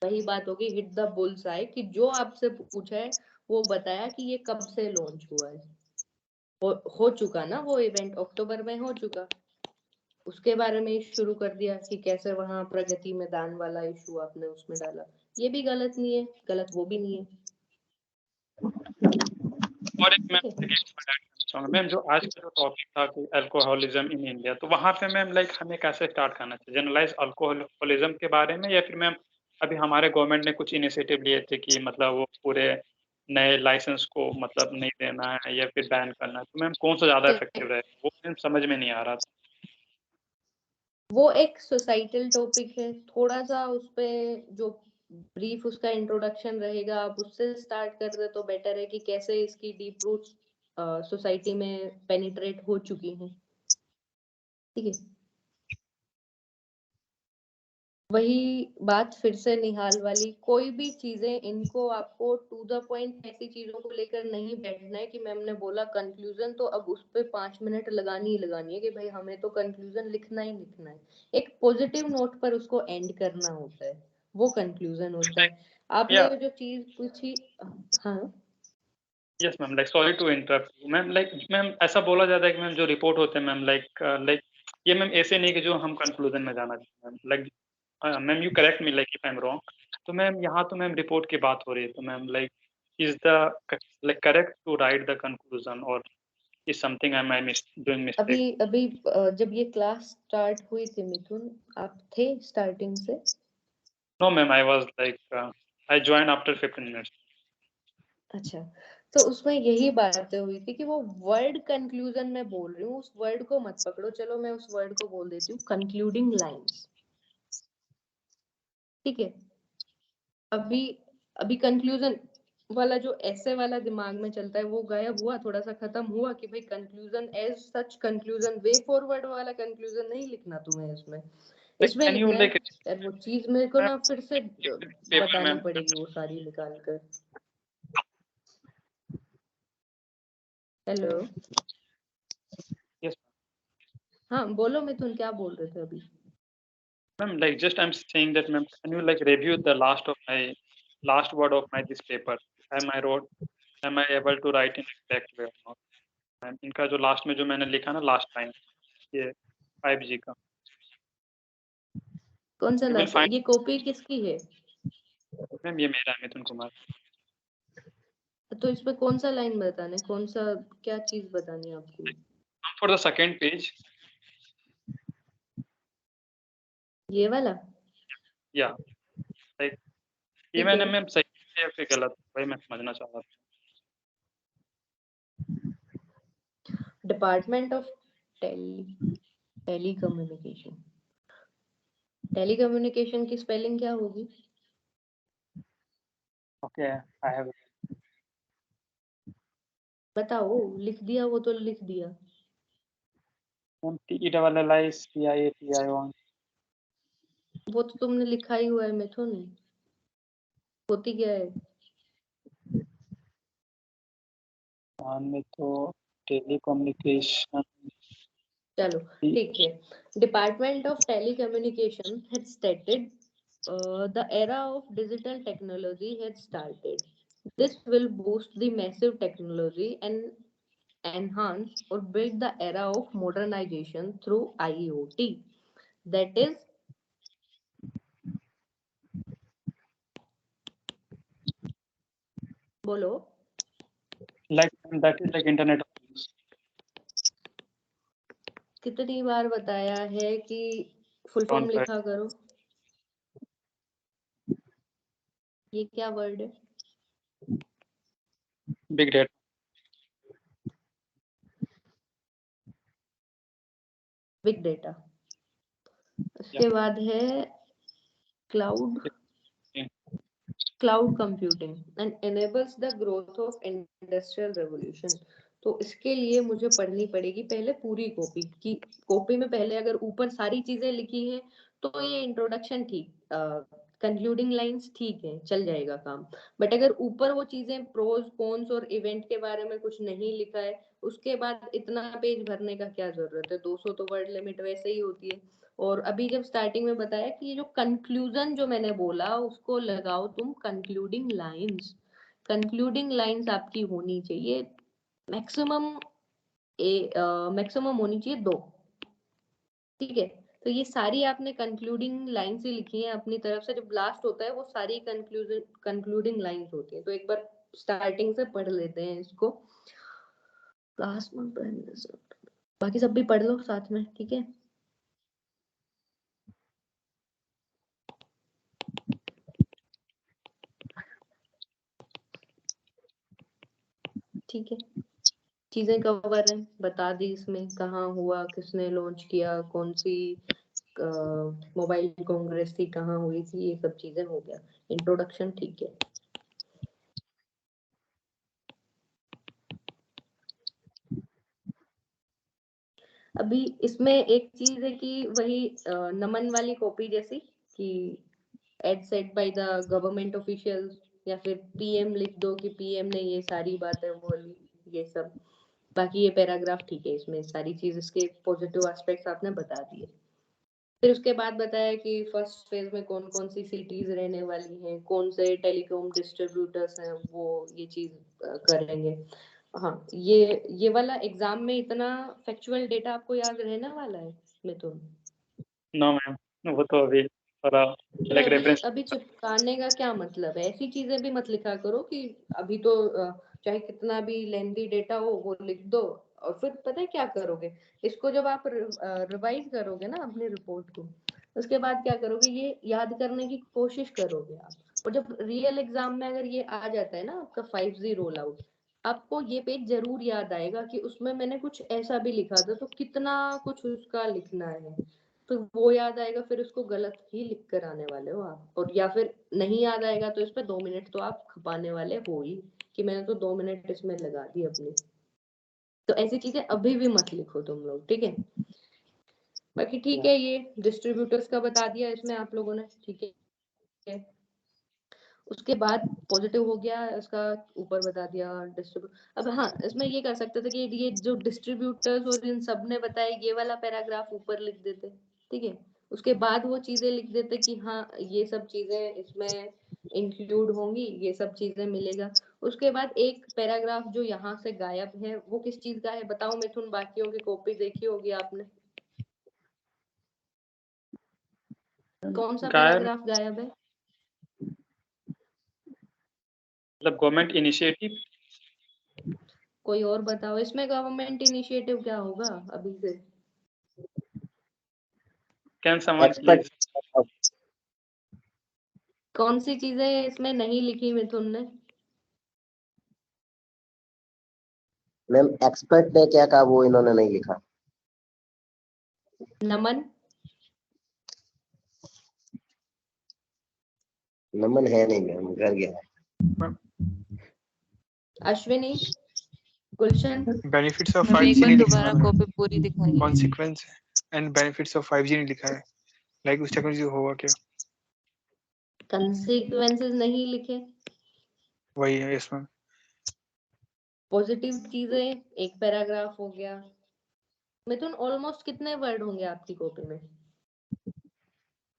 वही बात होगी हिट द बुल्स आई, कि जो आपसे पूछा है वो बताया कि ये कब से लॉन्च हुआ है। हो चुका ना वो इवेंट, अक्टूबर में हो चुका, उसके बारे में शुरू कर दिया कि कैसे वहां प्रगति मैदान वाला इशू आपने उसमें डाला। ये भी गलत नहीं है, गलत वो भी नहीं है, और एक मैम ठीक है। मैम जो आज का जो टॉपिक था कि अल्कोहलिज्म इन इंडिया, तो वहाँ पे मैम लाइक हमें कैसे स्टार्ट करना चाहिए, जनरलाइज अल्कोहलिज्म के बारे में, या फिर मैम अभी हमारे गवर्नमेंट ने कुछ इनिशिएटिव लिए थे कि मतलब वो पूरे नए लाइसेंस को मतलब नहीं देना है या फिर बैन करना है, तो मैम कौन सा ज़्यादा इफेक्टिव रहेगा, वो मैम समझ में नहीं आ रहा था। वो एक सोसाइटल टॉपिक है, थोड़ा सा उस पे जो ब्रीफ उसका इंट्रोडक्शन रहेगा, आप उससे स्टार्ट कर दे तो बेटर है, कि कैसे इसकी डीप रूट्स सोसाइटी में पेनिट्रेट हो चुकी हैं, ठीक है। वही बात फिर से निहाल वाली, कोई भी चीजें इनको आपको टू द पॉइंट ऐसी चीजों को लेकर नहीं बैठना है कि मैम ने बोला कंक्लूजन तो अब उस पे 5 मिनट लगानी ही लगानी है, कि भाई हमें तो कंक्लूजन लिखना ही लिखना है। एक पॉजिटिव नोट पर उसको एंड करना होता है, वो कंक्लूजन होता है। आपने या जो चीज पूछी, हाँ yes ma'am, like sorry to interrupt ma'am, like ma'am ऐसा बोला जाता है कि मैम जो रिपोर्ट होते हैं मैम लाइक ये मैम ऐसे नहीं कि जो हम कंक्लूजन में जाना चाहते हैं ma'am, like ma'am you correct me like if I am wrong, तो मैम यहाँ तो मैम रिपोर्ट की बात हो रही है, तो ma'am like is the like correct to write the conclusion, और is something I am doing अभी मिस्टेक। अभी जब ये क्लास स्टार्ट हुई थी मिथुन, आप थे स्टार्टिंग से? No ma'am, I was like I join after 15 minutes. अच्छा, तो उसमें यही बातें हुई थी कि वो वर्ड कंक्लूजन में बोल रही हूँ, उस वर्ड को मत पकड़ो, चलो मैं उस वर्ड को बोल देती हूँ कंक्लूडिंग लाइंस, ठीक है। अभी अभी कंक्लूजन वाला जो ऐसे वाला दिमाग में चलता है वो गायब हुआ, थोड़ा सा खत्म हुआ, कि भाई conclusion as such, conclusion way forward वाला कंक्लूजन नहीं लिखना तुम्हें इसमें, लाइक इसमें कैन यू लिखना है। लाइक यार वो चीज मेरे को ना फिर से पेपर बतानी मैम। पड़ेगी वो सारी निकाल कर। हेलो, यस हाँ बोलो मिथुन, क्या बोल रहे थे अभी? Ma'am, like just I'm saying that ma'am, can you like review the last word of my this paper? Am I able to write in exact way or not? Ma'am इनका जो लास्ट में जो मैंने लिखा ना लास्ट लाइन, ये 5G का, कौन सा you will लास्ट? find ये कॉपी किसकी है? मैम ये मेरा है, मिथुन कुमार। तो इस पे कौन सा लाइन बताना है, कौन सा क्या चीज बतानी है आपको? For the second page, ये वाला? या like ये ठीक मैंने है। मैम सही है या फिर गलत, वही मैं समझना चाह रहा था। Department of telecommunication, telecommunication की स्पेलिंग क्या होगी? Okay, I have बताओ, लिख दिया वो तो लिख दिया। TELLICIATION। वो तो तुमने लिखा ही हुआ है मिथुन, होती क्या है? में तो टेलीकम्युनिकेशन चलो ठीक है. Department of Telecommunication had stated the era of digital technology had started. This will boost the massive technology and enhance or build the era of modernization through IoT. That is, बोलो. that is like internet of things. कितनी बार बताया है कि फुल फॉर्म Don't लिखा करो. ये क्या वर्ड है? big data. Big data. उसके बाद है cloud. Yeah. Cloud computing and enables the growth of industrial revolution. तो इसके लिए मुझे पढ़नी पड़ेगी पहले पूरी कॉपी की. कॉपी में पहले अगर ऊपर सारी चीजें लिखी हैं तो ये इंट्रोडक्शन ठीक, कंक्लूडिंग लाइंस ठीक है, चल जाएगा काम. बट अगर ऊपर वो चीजें प्रोज कॉन्स और इवेंट के बारे में कुछ नहीं लिखा है, उसके बाद इतना पेज भरने का क्या जरूरत है? 200 तो वर्ड लिमिट वैसे ही होती है. और अभी जब स्टार्टिंग में बताया कि ये जो कंक्लूजन जो मैंने बोला उसको लगाओ तुम कंक्लूडिंग लाइंस. कंक्लूडिंग लाइंस आपकी होनी चाहिए मैक्सिमम मैक्सिमम होनी चाहिए 2. ठीक है. तो ये सारी आपने कंक्लूडिंग लाइंस ही लिखी हैं अपनी तरफ से. जब लास्ट होता है वो सारी कंक्लूडिंग लाइंस होती हैं. तो एक बार स्टार्टिंग से पढ़ लेते हैं इसको. लास्ट मंथ बाकी सब भी पढ़ लो साथ में. ठीक है. ठीक है. चीजें कवर हैं, बता दी इसमें कहाँ हुआ, किसने लॉन्च किया, कौन सी मोबाइल कांग्रेस थी, कहाँ हुई थी, ये सब चीजें हो गया. इंट्रोडक्शन ठीक है. अभी इसमें एक चीज है कि वही नमन वाली कॉपी जैसी कि ad set by the government officials, या फिर पीएम लिख दो कि पीएम ने ये सारी बातें बोली, ये सब. बाकी ये पैराग्राफ ठीक है, इसमें सारी चीज इसके पॉजिटिव एस्पेक्ट्स आपने बता दिए. फिर उसके बाद बताया कि फर्स्ट फेज में कौन कौन सी सिटीज रहने वाली हैं, कौन से टेलीकॉम डिस्ट्रीब्यूटर्स हैं, वो ये चीज करेंगे. हाँ, ये वाला एग्जाम में इतना फैक्चुअल डेटा आपको याद रहने वाला है मिथुन? नो मैम, वो तो अभी थोड़ा लाइक रेफरेंस. अभी चिपकाने का क्या मतलब है? ऐसी चीजें भी मत लिखा करो कि अभी तो चाहे कितना भी लेंथी डेटा हो वो लिख दो. और फिर पता है क्या करोगे? इसको जब आप रिवाइज करोगे ना अपनी रिपोर्ट को, उसके बाद क्या करोगे? ये याद करने की कोशिश करोगे आप. और जब रियल एग्जाम में अगर ये आ जाता है ना आपका 5G रोल आउट, आपको ये पेज जरूर याद आएगा कि उसमें मैंने कुछ ऐसा भी लिखा था, तो कितना कुछ उसका लिखना है. तो वो याद आएगा, फिर उसको गलत ही लिख कर आने वाले हो आप. और या फिर नहीं याद आएगा तो इस पे 2 मिनट तो आप खपाने वाले हो ही कि मैंने तो 2 मिनट इसमें लगा दी अपनी. तो ऐसी चीजें अभी भी मत लिखो तुम लोग. ठीक है. बाकी ठीक है, ये डिस्ट्रीब्यूटर्स का बता दिया इसमें आप लोगों ने. ठीक है. उसके बाद पॉजिटिव हो गया इसका, ऊपर बता दिया डिस्ट्रीब्यूट. अब हाँ, इसमें ये कर सकते थे कि ये जो डिस्ट्रीब्यूटर्स और इन सब ने बताया ये वाला पैराग्राफ ऊपर लिख देते. ठीक है. उसके बाद वो चीजें लिख देते कि हाँ ये सब चीजें इसमें इंक्लूड होंगी, ये सब चीजें मिलेगा. उसके बाद एक पैराग्राफ जो यहाँ से गायब है वो किस चीज का है बताओ मिथुन? बाकियों की कॉपी देखी होगी आपने. कौन सा गायब पैराग्राफ गायब है? मतलब गवर्नमेंट इनिशिएटिव. कोई और बताओ. इसमें गवर्नमेंट इनिशिएटिव क्या होगा अभी से? Can someone expect. कौन सी चीजें इसमें नहीं लिखी मिथुन ने? मैम एक्सपर्ट ने क्या कहा वो इन्होंने नहीं लिखा. नमन. नमन है नहीं मैम, घर गया है. अश्विनी. गुलशन. बेनिफिट्स ऑफ मैम एक 5G बार नहीं दोबारा लिखा है. कॉपी पूरी दिखाइए. Consequence and benefits of 5G नहीं लिखा है. लाइक उस टेक्नोलॉजी होगा क्या, कंसीक्वेंसेस नहीं लिखे. वही है. Yes ma'am. पॉजिटिव चीजें एक पैराग्राफ हो गया। मिथुन ऑलमोस्ट कितने वर्ड होंगे आपकी कॉपी में?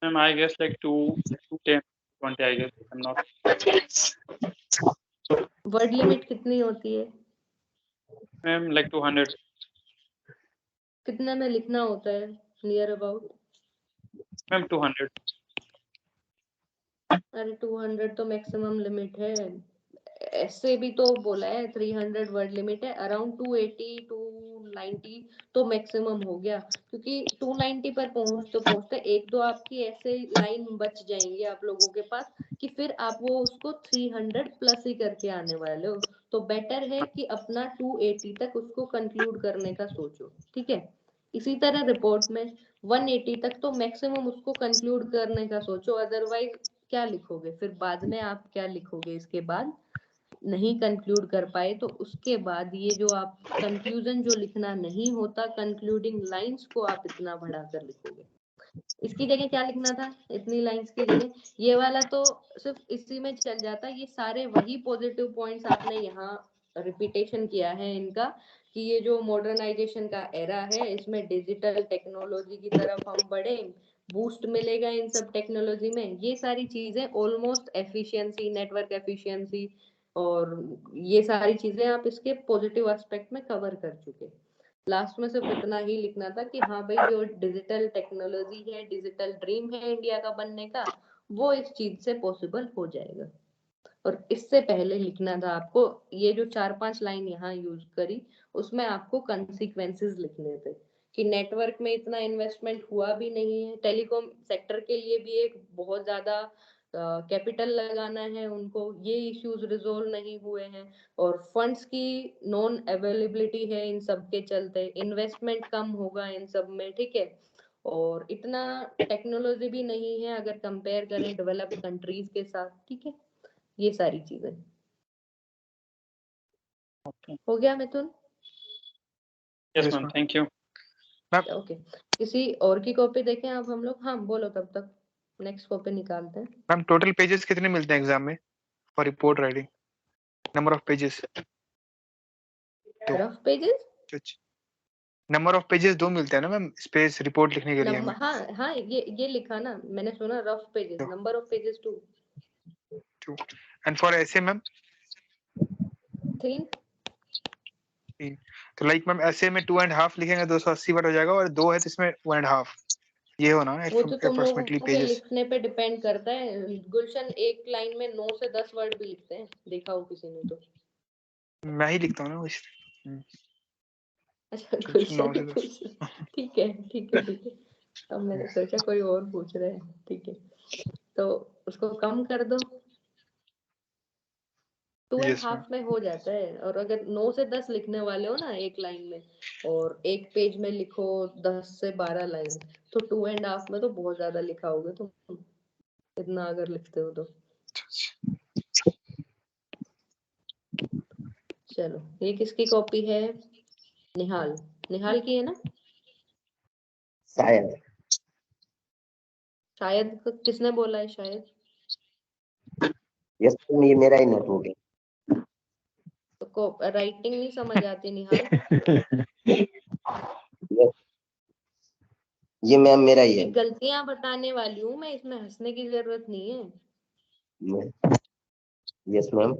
Ma'am I guess like 10 20 I guess, I am not. Word limit कितनी होती है? Ma'am like 200। कितने में लिखना होता है नियर अबाउट? मैम 200। अरे 200 तो मैक्सिमम लिमिट है। ऐसे भी तो बोला है 300 वर्ड लिमिट है। अराउंड 280 290 तो मैक्सिमम हो गया, क्योंकि 290 पर पहुंचते पहुंचते एक दो आपकी ऐसे लाइन बच जाएंगी आप लोगों के पास कि फिर आप वो उसको 300 प्लस ही करके आने वाले हो। तो बेटर है कि अपना 280 तक उसको कंक्लूड करने का सोचो, ठीक है। इसी तरह रिपोर्ट में 180 तक तो मैक्सिमम उसको कंक्लूड करने का सोचो, अदरवाइज क्या लिखोगे फिर बाद में? आप क्या लिखोगे इसके बाद? नहीं कंक्लूड कर पाए तो उसके बाद ये जो आप कंक्लूजन जो लिखना नहीं होता, कंक्लूडिंग लाइंस को आप इतना बढ़ाकर लिखोगे। इसकी जगह क्या लिखना था? इतनी लाइंस की जगह ये वाला तो सिर्फ इसी में चल जाता। ये सारे वही पॉजिटिव पॉइंट्स आपने यहाँ रिपीटेशन किया है इनका, कि ये जो मॉडर्नाइजेशन का एरा है इसमें डिजिटल टेक्नोलॉजी की तरफ हम बढ़े, बूस्ट मिलेगा इन सब टेक्नोलॉजी में। ये सारी चीजें ऑलमोस्ट एफिशिएंसी, नेटवर्क एफिशिएंसी और ये सारी चीजें आप इसके पॉजिटिव एस्पेक्ट में कवर कर चुके। लास्ट में सिर्फ इतना ही लिखना था कि हाँ भाई जो डिजिटल टेक्नोलॉजी है, डिजिटल ड्रीम है इंडिया का बनने का, वो इस चीज से पॉसिबल हो जाएगा। और इससे पहले लिखना था आपको, ये जो 4-5 लाइन यहाँ यूज करी उसमें आपको कंसिक्वेंसेस लिखने थे कि नेटवर्क में इतना इन्वेस्टमेंट हुआ भी नहीं है, टेलीकॉम सेक्टर के लिए भी एक बहुत ज्यादा कैपिटल लगाना है उनको, ये इश्यूज रिजोल्व नहीं हुए हैं, और फंड्स की नॉन अवेलेबिलिटी है इन सब के चलते, इन्वेस्टमेंट कम होगा इन सब में, ठीक है। और इतना टेक्नोलॉजी भी नहीं है अगर कंपेयर करें डेवलप्ड कंट्रीज के साथ, ठीक है। ये सारी चीजें हो गया Mithun? Yes ma'am, thank you. Okay, किसी और की कॉपी देखें अब हम लोग? हाँ बोलो, तब तक नेक्स्ट कॉपी निकालते हैं। मैम टोटल पेजेस कितने मिलते हैं एग्जाम में for report writing? Number of pages? Rough pages? Number of pages 2 मिलते हैं ना मैम स्पेस रिपोर्ट लिखने के लिए हमें? हाँ हाँ, ये लिखा ना मैंने, सुना rough pages, number of pages 2। And for ऐसे मैम? 3। तो लाइक मैम ऐसे में 2.5 लिखेंगे 280 वर्ड हो जाएगा, और 2 है तो इसमें 1.5, ये होना वो तो तुम लोगों अप्रोक्सीमेटली के पेजेस। लिखने पे डिपेंड करता है। गुलशन एक लाइन में 9 से 10 वर्ड भी लिखते हैं, देखा हो किसी ने तो? मैं ही लिखता हूँ ना कुछ। अच्छा गुलशन ही पूछ रहा, ठीक है ठीक है ठीक है। अब मैंने सोचा कोई और पूछ रहे हैं, ठीक है, तो उसको कम कर दो। 2.5 में हो जाता है। और अगर 9 से 10 लिखने वाले हो ना एक लाइन में, और एक पेज में लिखो 10 से 12 लाइन, तो 2.5 में तो बहुत ज्यादा लिखा होगा तुम, इतना अगर लिखते हो तो। चलो, ये किसकी कॉपी है? निहाल, निहाल की है ना? शायद। शायद किसने बोला है शायद? यस ये मेरा ही नोट हो गया। तो राइटिंग नहीं समझ आती निहाल? यस ये मैम मेरा ही है। गलतियां बताने वाली हूँ मैं, इसमें हंसने की जरूरत नहीं है। Yes ma'am.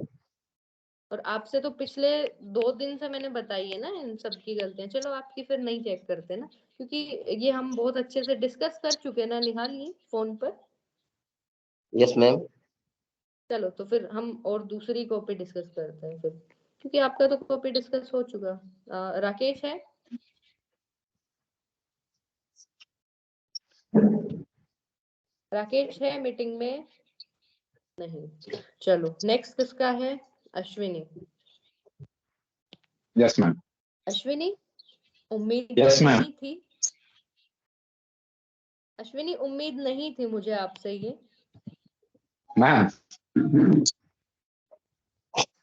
और आपसे तो पिछले 2 दिन से मैंने बताई है ना इन सब की गलतियां। चलो आपकी फिर नहीं चेक करते ना, क्योंकि ये हम बहुत अच्छे से डिस्कस कर चुके ना निहाल, ये फोन पर। Yes ma'am. चलो तो फिर हम और दूसरी कॉपी डिस्कस करते हैं फिर, क्योंकि आपका तो कॉपी डिस्कस हो चुका। राकेश है? राकेश है मीटिंग में? नहीं। चलो नेक्स्ट किसका है? अश्विनी। Yes ma'am. अश्विनी, उम्मीद Yes, तो ma'am. नहीं थी। अश्विनी उम्मीद नहीं थी मुझे आपसे ये। मैम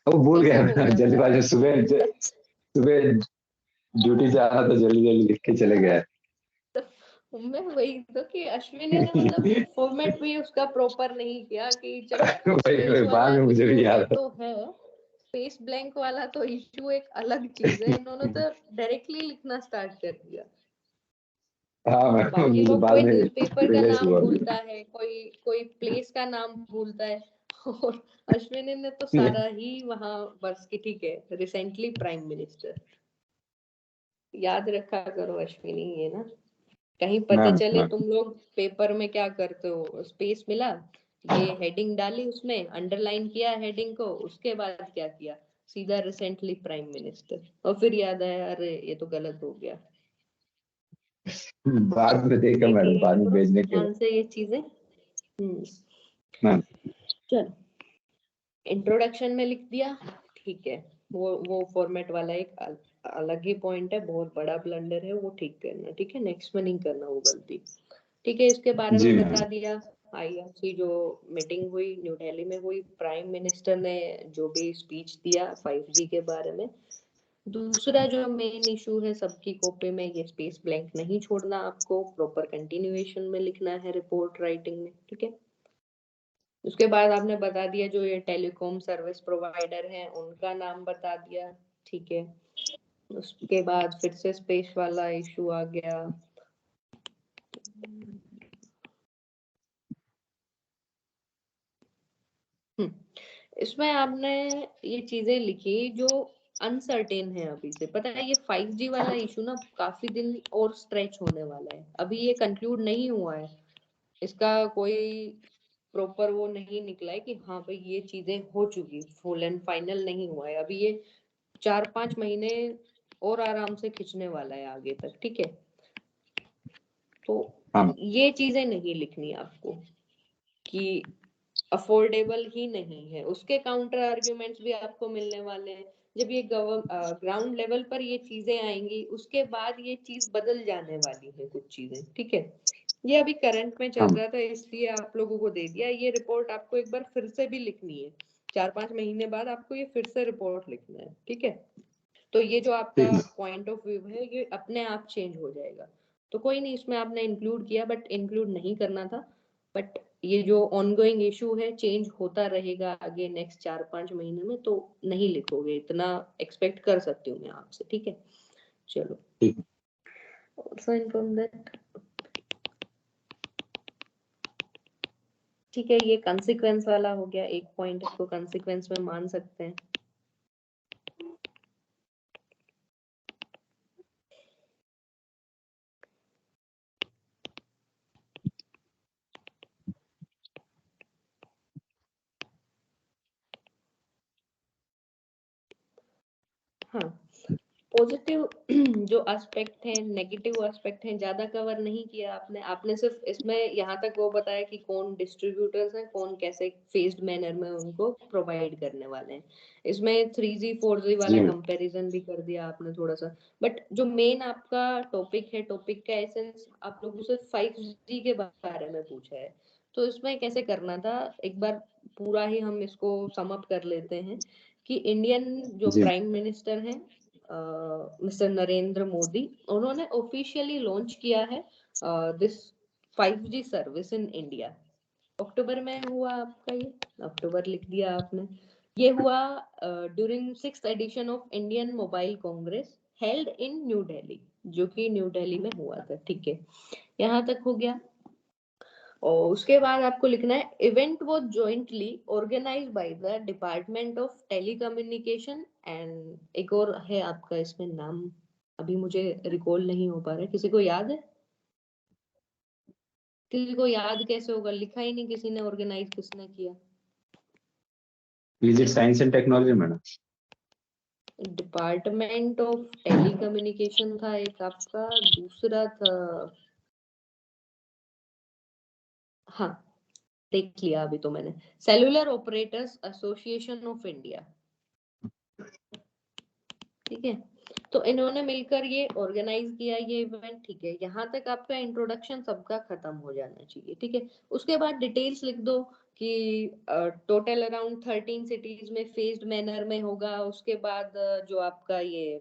वो भूल कैसे गया हो गया? जल्दीबाजी, सुबह सुबह ड्यूटी से आना तो जल्दी जल्दी लिख के चले गए। तो मैं वही तो, कि अश्विनी ने मतलब फॉर्मेट भी उसका प्रॉपर नहीं किया कि चलो वही स्पेस बाद वाला में मुझे इशू भी है याद तो है, स्पेस ब्लैंक वाला तो इशू एक अलग चीज है, इन्होंने तो डायरेक्टली लिखना स्टार्ट कर दिया। हाँ मैम, बाकी मुझे लोग बाद कोई में न्यूज़पेपर का रियलाइज नाम हुआ। भूलता है, कोई कोई प्लेस का नाम भूलता है, और अश्विनी ने तो सारा ही वहां बस कि ठीक है रिसेंटली प्राइम मिनिस्टर। याद रखा करो अश्विनी, ये ना कहीं पता मैम चले मैम तुम लोग पेपर में क्या करते हो, स्पेस मिला, ये हेडिंग डाली, उसमें अंडरलाइन किया हेडिंग को, उसके बाद क्या किया, सीधा रिसेंटली प्राइम मिनिस्टर, और फिर याद आया अरे ये तो गलत हो गया। बाद में देखा देख मैडम, लिया बाद में करो भेजने के बाद। ध्यान से ये चीजें। मैम चलो इंट्रोडक्शन में लिख दिया, ठीक है, वो फॉर्मेट वाला एक अलग ही पॉइंट है, बहुत बड़ा ब्लंडर है, वो ठीक करना, ठीक है, नेक्स्ट में नहीं करना वो गलती, ठीक है। इसके बारे जी में मैम। बता दिया। IRC जो मीटिंग हुई न्यू दिल्ली में हुई, प्राइम मिनिस्टर ने जो भी स्पीच दिया 5G के बारे में। दूसरा जो मेन इशू है सबकी कॉपी में, ये स्पेस ब्लैंक नहीं छोड़ना, आपको प्रॉपर कंटिन्यूएशन में लिखना है रिपोर्ट राइटिंग में, ठीक है। उसके बाद आपने बता दिया जो ये टेलीकॉम सर्विस प्रोवाइडर हैं उनका नाम बता दिया, ठीक है। उसके बाद फिर से स्पेस वाला इशू आ गया। इसमें आपने ये चीजें लिखी जो अनसर्टेन है अभी से, पता है ये 5G वाला इशू ना काफी दिन और स्ट्रेच होने वाला है, अभी ये कंक्लूड नहीं हुआ है, इसका कोई प्रॉपर वो नहीं निकला है कि हाँ भाई ये चीजें हो चुकी, फुल एंड फाइनल नहीं हुआ है अभी, ये 4-5 महीने और आराम से खींचने वाला है आगे तक, ठीक है। तो हाँ ये चीजें नहीं लिखनी आपको कि अफोर्डेबल ही नहीं है, उसके काउंटर आर्ग्यूमेंट्स भी आपको मिलने वाले हैं। जब ये ग्राउंड लेवल पर ये चीजें आएंगी उसके बाद ये चीज बदल जाने वाली है कुछ चीजें, ठीक है। ये अभी करंट में चल हाँ रहा था इसलिए आप लोगों को दे दिया, ये रिपोर्ट आपको एक बार फिर से भी लिखनी है, 4-5 महीने बाद आपको ये फिर से रिपोर्ट लिखना है, ठीक है। तो ये जो आपका ठीक है। पॉइंट ऑफ व्यू है ये अपने आप चेंज हो जाएगा, तो कोई नहीं, इसमें आपने इंक्लूड किया बट इंक्लूड नहीं करना था, बट ये जो ऑनगोइंग इशू है चेंज होता रहेगा आगे नेक्स्ट 4-5 महीने में, तो नहीं लिखोगे, इतना एक्सपेक्ट कर सकती हूँ मैं आपसे, ठीक है। चलो ठीक है। also inform that, ठीक है, ये कंसिक्वेंस वाला हो गया एक पॉइंट, इसको कंसिक्वेंस में मान सकते हैं। हाँ, पॉजिटिव जो एस्पेक्ट है, नेगेटिव एस्पेक्ट है, ज्यादा कवर नहीं किया आपने, आपने सिर्फ इसमें यहाँ तक वो बताया कि कौन डिस्ट्रीब्यूटर्स हैं, कौन कैसे फेज्ड मैनर में उनको प्रोवाइड करने वाले हैं। इसमें 3G 4G वाला जी मैम। कंपैरिजन भी कर दिया आपने थोड़ा सा, बट जो मेन आपका टॉपिक है, टॉपिक का एसेंस आप लोगों से 5G के बारे में पूछा है, तो इसमें कैसे करना था एक बार पूरा ही हम इसको सम अप कर लेते हैं कि इंडियन जो जी प्राइम मिनिस्टर हैं मिस्टर नरेंद्र मोदी, उन्होंने ऑफिशियली लॉन्च किया है this 5G service in India. October में हुआ आपका, ये अक्टूबर लिख दिया आपने, ये हुआ during 6th edition of Indian mobile congress held in New Delhi, जो कि न्यू दिल्ली में हुआ था, ठीक है, यहाँ तक हो गया। और उसके बाद आपको लिखना है event was jointly organised by the department of telecommunication and, एक और है आपका इसमें नाम अभी मुझे रिकॉल नहीं हो पा रहा है, किसी को याद है? किसी को याद कैसे होगा, लिखा ही नहीं किसी ने, ऑर्गेनाइज किसने किया? Is it science and technology madam? Department of telecommunication था एक आपका, दूसरा था, हाँ देख लिया अभी तो मैंने, cellular operators association of India, ठीक है। तो इन्होंने मिलकर ये ऑर्गेनाइज किया ये इवेंट, ठीक है, यहाँ तक आपका इंट्रोडक्शन सबका खत्म हो जाना चाहिए, ठीक है। उसके बाद डिटेल्स लिख दो कि टोटल अराउंड 13 सिटीज में फेज्ड मैनर में होगा। उसके बाद जो आपका ये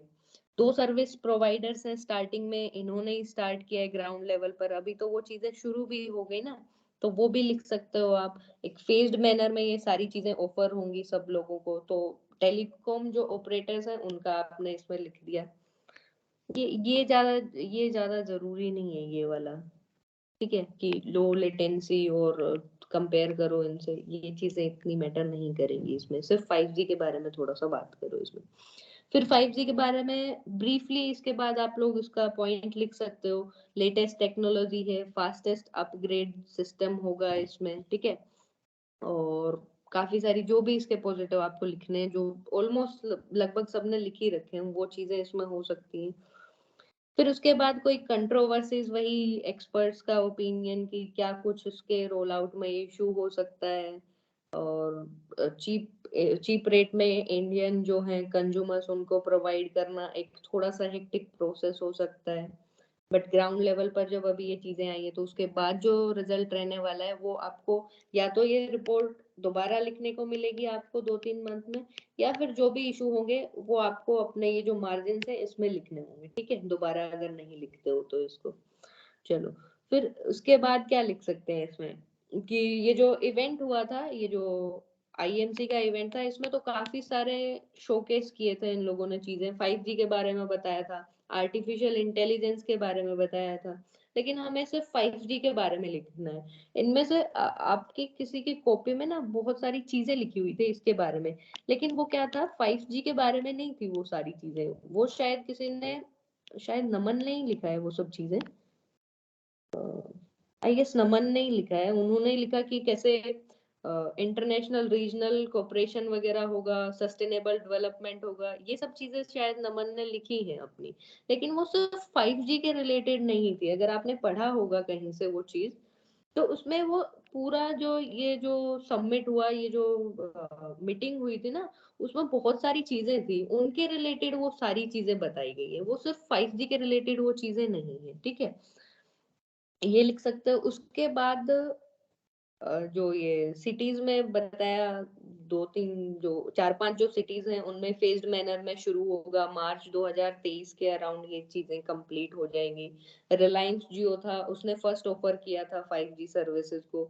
2 सर्विस प्रोवाइडर्स हैं, स्टार्टिंग में इन्होंने ही स्टार्ट किया है ग्राउंड लेवल पर, अभी तो वो चीजें शुरू भी हो गई ना, तो वो भी लिख सकते हो आप। एक फेज्ड मैनर में ये सारी चीजें ऑफर होंगी सब लोगों को, तो टेलीकॉम जो ऑपरेटर्स हैं उनका आपने इसमें लिख दिया। ये ज्यादा जरूरी नहीं है ये वाला, ठीक है, कि लो लेटेंसी और कंपेयर करो इनसे, ये चीजें इतनी मैटर नहीं करेंगी इसमें। सिर्फ 5G के बारे में थोड़ा सा बात करो इसमें। फिर 5G के बारे में ब्रीफली इसके बाद आप लोग इसका पॉइंट लिख सकते हो। लेटेस्ट टेक्नोलॉजी है, फास्टेस्ट अपग्रेड सिस्टम होगा इसमें, ठीक है। और काफी सारी जो भी इसके पॉजिटिव आपको लिखने हैं, जो ऑलमोस्ट लगभग सबने लिख ही रखे हैं, वो चीजें इसमें हो सकती हैं। फिर उसके बाद कोई कंट्रोवर्सीज, वही एक्सपर्ट्स का ओपिनियन कि क्या कुछ उसके रोल आउट में इशू हो सकता है, और चीप रेट में इंडियन जो है कंज्यूमर्स उनको प्रोवाइड करना एक थोड़ा सा हेक्टिक प्रोसेस हो सकता है। बट ग्राउंड लेवल पर जब अभी ये चीजें आई है तो उसके बाद जो रिजल्ट रहने वाला है वो आपको, या तो ये रिपोर्ट दोबारा लिखने को मिलेगी आपको 2-3 मंथ में, या फिर जो भी इशू होंगे वो आपको अपने ये जो मार्जिन है इसमें लिखने होंगे, ठीक है, दोबारा अगर नहीं लिखते हो तो इसको। चलो, फिर उसके बाद क्या लिख सकते हैं इसमें कि ये जो इवेंट हुआ था, ये जो IMC का इवेंट था, इसमें तो काफी सारे शोकेस किए थे इन लोगों ने चीजें। 5G के बारे में बताया था, आर्टिफिशियल इंटेलिजेंस के बारे में बताया था, लेकिन हमें सिर्फ 5G के बारे में लिखना है। इनमें से आपकी किसी की कॉपी में ना बहुत सारी चीजें लिखी हुई थी इसके बारे में, लेकिन वो क्या था, 5G के बारे में नहीं थी वो सारी चीजें। वो शायद किसी ने, शायद नमन ने ही लिखा है वो सब चीजें। आई गेस नमन ने ही लिखा है। उन्होंने लिखा कि कैसे इंटरनेशनल रीजनल कोऑपरेशन वगैरह होगा, सस्टेनेबल डेवलपमेंट होगा, ये सब चीजें शायद नमन ने लिखी है अपनी। लेकिन वो सिर्फ 5G के रिलेटेड नहीं थी। अगर आपने पढ़ा होगा कहीं से वो चीज, तो उसमें वो पूरा जो ये जो सबमिट हुआ, ये जो मीटिंग हुई थी ना, उसमें बहुत सारी चीजें थी उनके रिलेटेड, वो सारी चीजें बताई गई है। वो सिर्फ 5G के रिलेटेड वो चीजें नहीं है, ठीक है, ये लिख सकते हो। उसके बाद जो ये सिटीज में बताया, 2-3 जो 4-5 जो सिटीज हैं उनमें फेज्ड मैनर में शुरू होगा। मार्च 2023 के अराउंड ये चीजें कंप्लीट हो जाएंगी। रिलायंस जियो था, उसने फर्स्ट ऑफर किया था 5G सर्विसेज को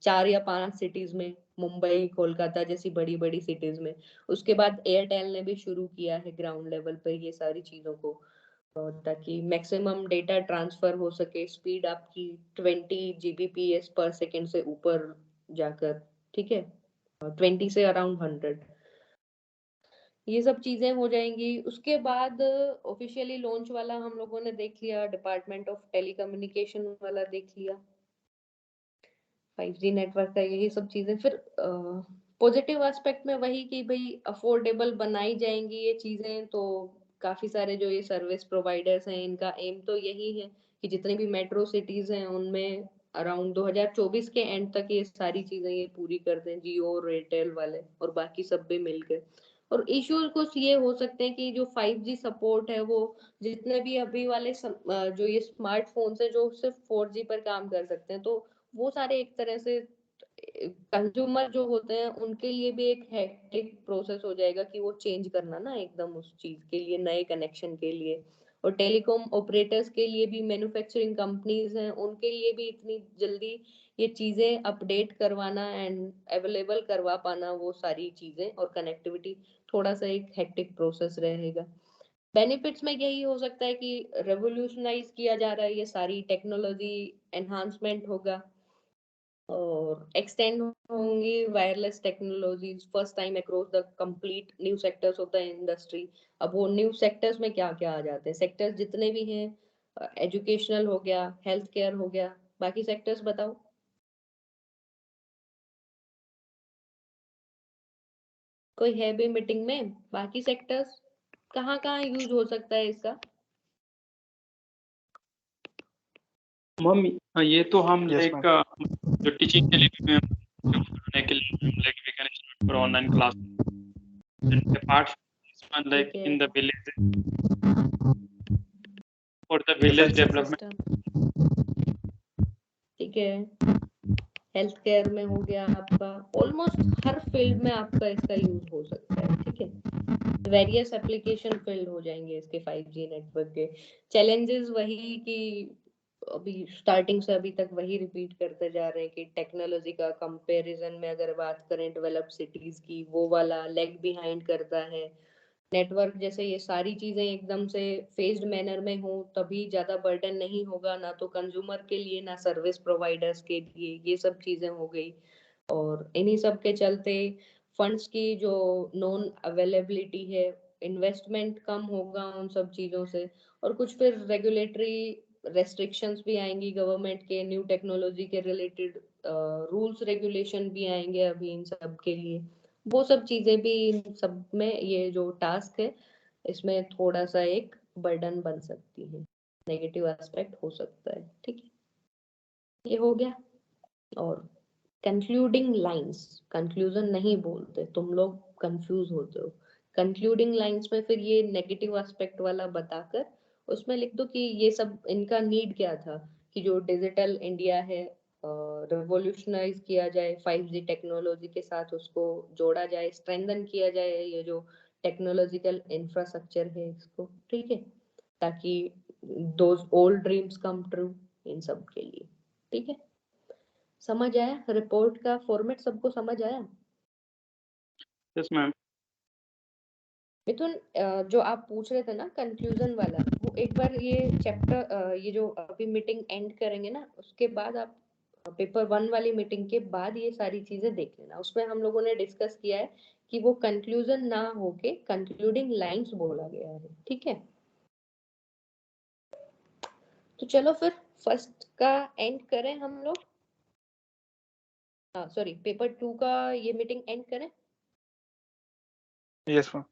4 या 5 सिटीज में, मुंबई कोलकाता जैसी बड़ी बड़ी सिटीज में। उसके बाद एयरटेल ने भी शुरू किया है ग्राउंड लेवल पर ये सारी चीजों को, ताकि मैक्सिमम डेटा ट्रांसफर हो सके, स्पीड आपकी 20 Gbps पर सेकेंड से ऊपर जाकर, ठीक है, 20 से अराउंड 100, ये सब चीजें हो जाएंगी। उसके बाद ऑफिशियली लॉन्च वाला हम लोगों ने देख लिया, डिपार्टमेंट ऑफ टेलीकम्युनिकेशन वाला देख लिया, 5G नेटवर्क का, यही सब चीजें। फिर पॉजिटिव एस्पेक्ट में वही कि भाई अफोर्डेबल बनाई जाएंगी ये चीजें, तो काफी सारे जो ये सर्विस प्रोवाइडर्स हैं इनका एम तो यही है कि जितनी भी मेट्रो सिटीज हैं उनमें अराउंड 2024 के एंड तक ये सारी चीजें ये पूरी कर दें, जियो और एयरटेल वाले और बाकी सब भी मिलकर। और इश्यूज कुछ ये हो सकते हैं कि जो 5G सपोर्ट है वो जितने भी अभी वाले जो ये स्मार्टफोन्स है जो सिर्फ 4G पर काम कर सकते हैं, तो वो सारे एक तरह से कंज्यूमर जो होते हैं उनके लिए भी एक हेक्टिक प्रोसेस हो जाएगा कि वो चेंज करना ना एकदम उस चीज के लिए, नए कनेक्शन के लिए। और टेलीकॉम ऑपरेटर्स के लिए भी, मैन्युफैक्चरिंग कंपनीज हैं उनके लिए भी इतनी जल्दी ये चीजें अपडेट करवाना एंड अवेलेबल करवा पाना वो सारी चीजें और कनेक्टिविटी थोड़ा सा एक हेक्टिक प्रोसेस रहेगा। बेनिफिट्स में यही हो सकता है कि रेवोल्यूशनाइज किया जा रहा है, ये सारी टेक्नोलॉजी एनहांसमेंट होगा और एक्सटेंड होंगी wireless technologies first time across the complete new sectors of the industry. अब वो न्यू सेक्टर्स में क्या क्या आ जाते हैं, सेक्टर्स जितने भी हैं, एजुकेशनल हो गया, हेल्थ केयर हो गया, बाकी सेक्टर्स बताओ, कोई है भी मीटिंग में? बाकी सेक्टर्स कहाँ कहाँ यूज हो सकता है इसका? मम्मी ये तो हम Yes, लाइक जो टीचिंग के लिए भी हम पढ़ाने के लिए like we can start for online class and apart from like ठीक है। In the village for the village development, ठीक है, हेल्थ केयर में हो गया आपका, ऑलमोस्ट हर फील्ड में आपका इसका यूज हो सकता है, ठीक है। वेरियस एप्लीकेशन फील्ड हो जाएंगे इसके 5G नेटवर्क के। चैलेंजेस वही कि अभी स्टार्टिंग से अभी तक वही रिपीट करते जा रहे हैं कि टेक्नोलॉजी का कंपैरिजन में अगर बात करें डेवलप्ड सिटीज की, वो वाला लेग बिहाइंड करता है। नेटवर्क जैसे ये सारी चीजें एकदम से फेज्ड मैनर में हो तभी ज्यादा बर्डन नहीं होगा, ना तो कंज्यूमर के लिए ना सर्विस प्रोवाइडर्स के लिए, ये सब चीजें हो गई। और इन्हीं सब के चलते फंड्स की जो नॉन अवेलेबिलिटी है, इन्वेस्टमेंट कम होगा उन सब चीजों से, और कुछ फिर रेगुलेटरी रेस्ट्रिक्शंस भी आएंगी गवर्नमेंट के, न्यू टेक्नोलॉजी के रिलेटेड रूल्स रेगुलेशन भी आएंगे अभी इन सब के लिए। वो सब चीजें भी इन सब में, ये जो टास्क है इसमें थोड़ा सा एक बर्डन बन सकती है, नेगेटिव एस्पेक्ट हो सकता है। ठीक है, ये हो गया। और कंक्लूडिंग लाइंस, कंक्लूजन नहीं बोलते, तुम लोग कंफ्यूज होते हो। कंक्लूडिंग लाइंस में फिर ये नेगेटिव एस्पेक्ट वाला बताकर उसमें लिख दो कि ये सब इनका नीड क्या था, कि जो डिजिटल इंडिया है रिवॉल्यूशनाइज किया जाए 5G टेक्नोलॉजी के साथ, उसको जोड़ा जाए, स्ट्रेंथन किया जाए ये जो टेक्नोलॉजिकल इंफ्रास्ट्रक्चर है इसको। ठीक है, ताकि those old dreams come true in सब के लिए। ठीक है, समझ आया? रिपोर्ट का फॉर्मेट सबको समझ आया? Yes ma'am. मिथुन, जो आप पूछ रहे थे ना कंक्लूजन वाला, वो एक बार ये चैप्टर, ये जो अभी मीटिंग एंड करेंगे ना उसके बाद आप पेपर 1 वाली मीटिंग के बाद ये सारी चीजें देख लेना। उसमें हम लोगों ने डिस्कस किया है कि वो कंक्लूजन ना होके कंक्लूडिंग लाइंस बोला गया है। ठीक है, तो चलो फिर फर्स्ट का एंड करें हम लोग। सॉरी, पेपर 2 का ये मीटिंग एंड करें। Yes ma'am.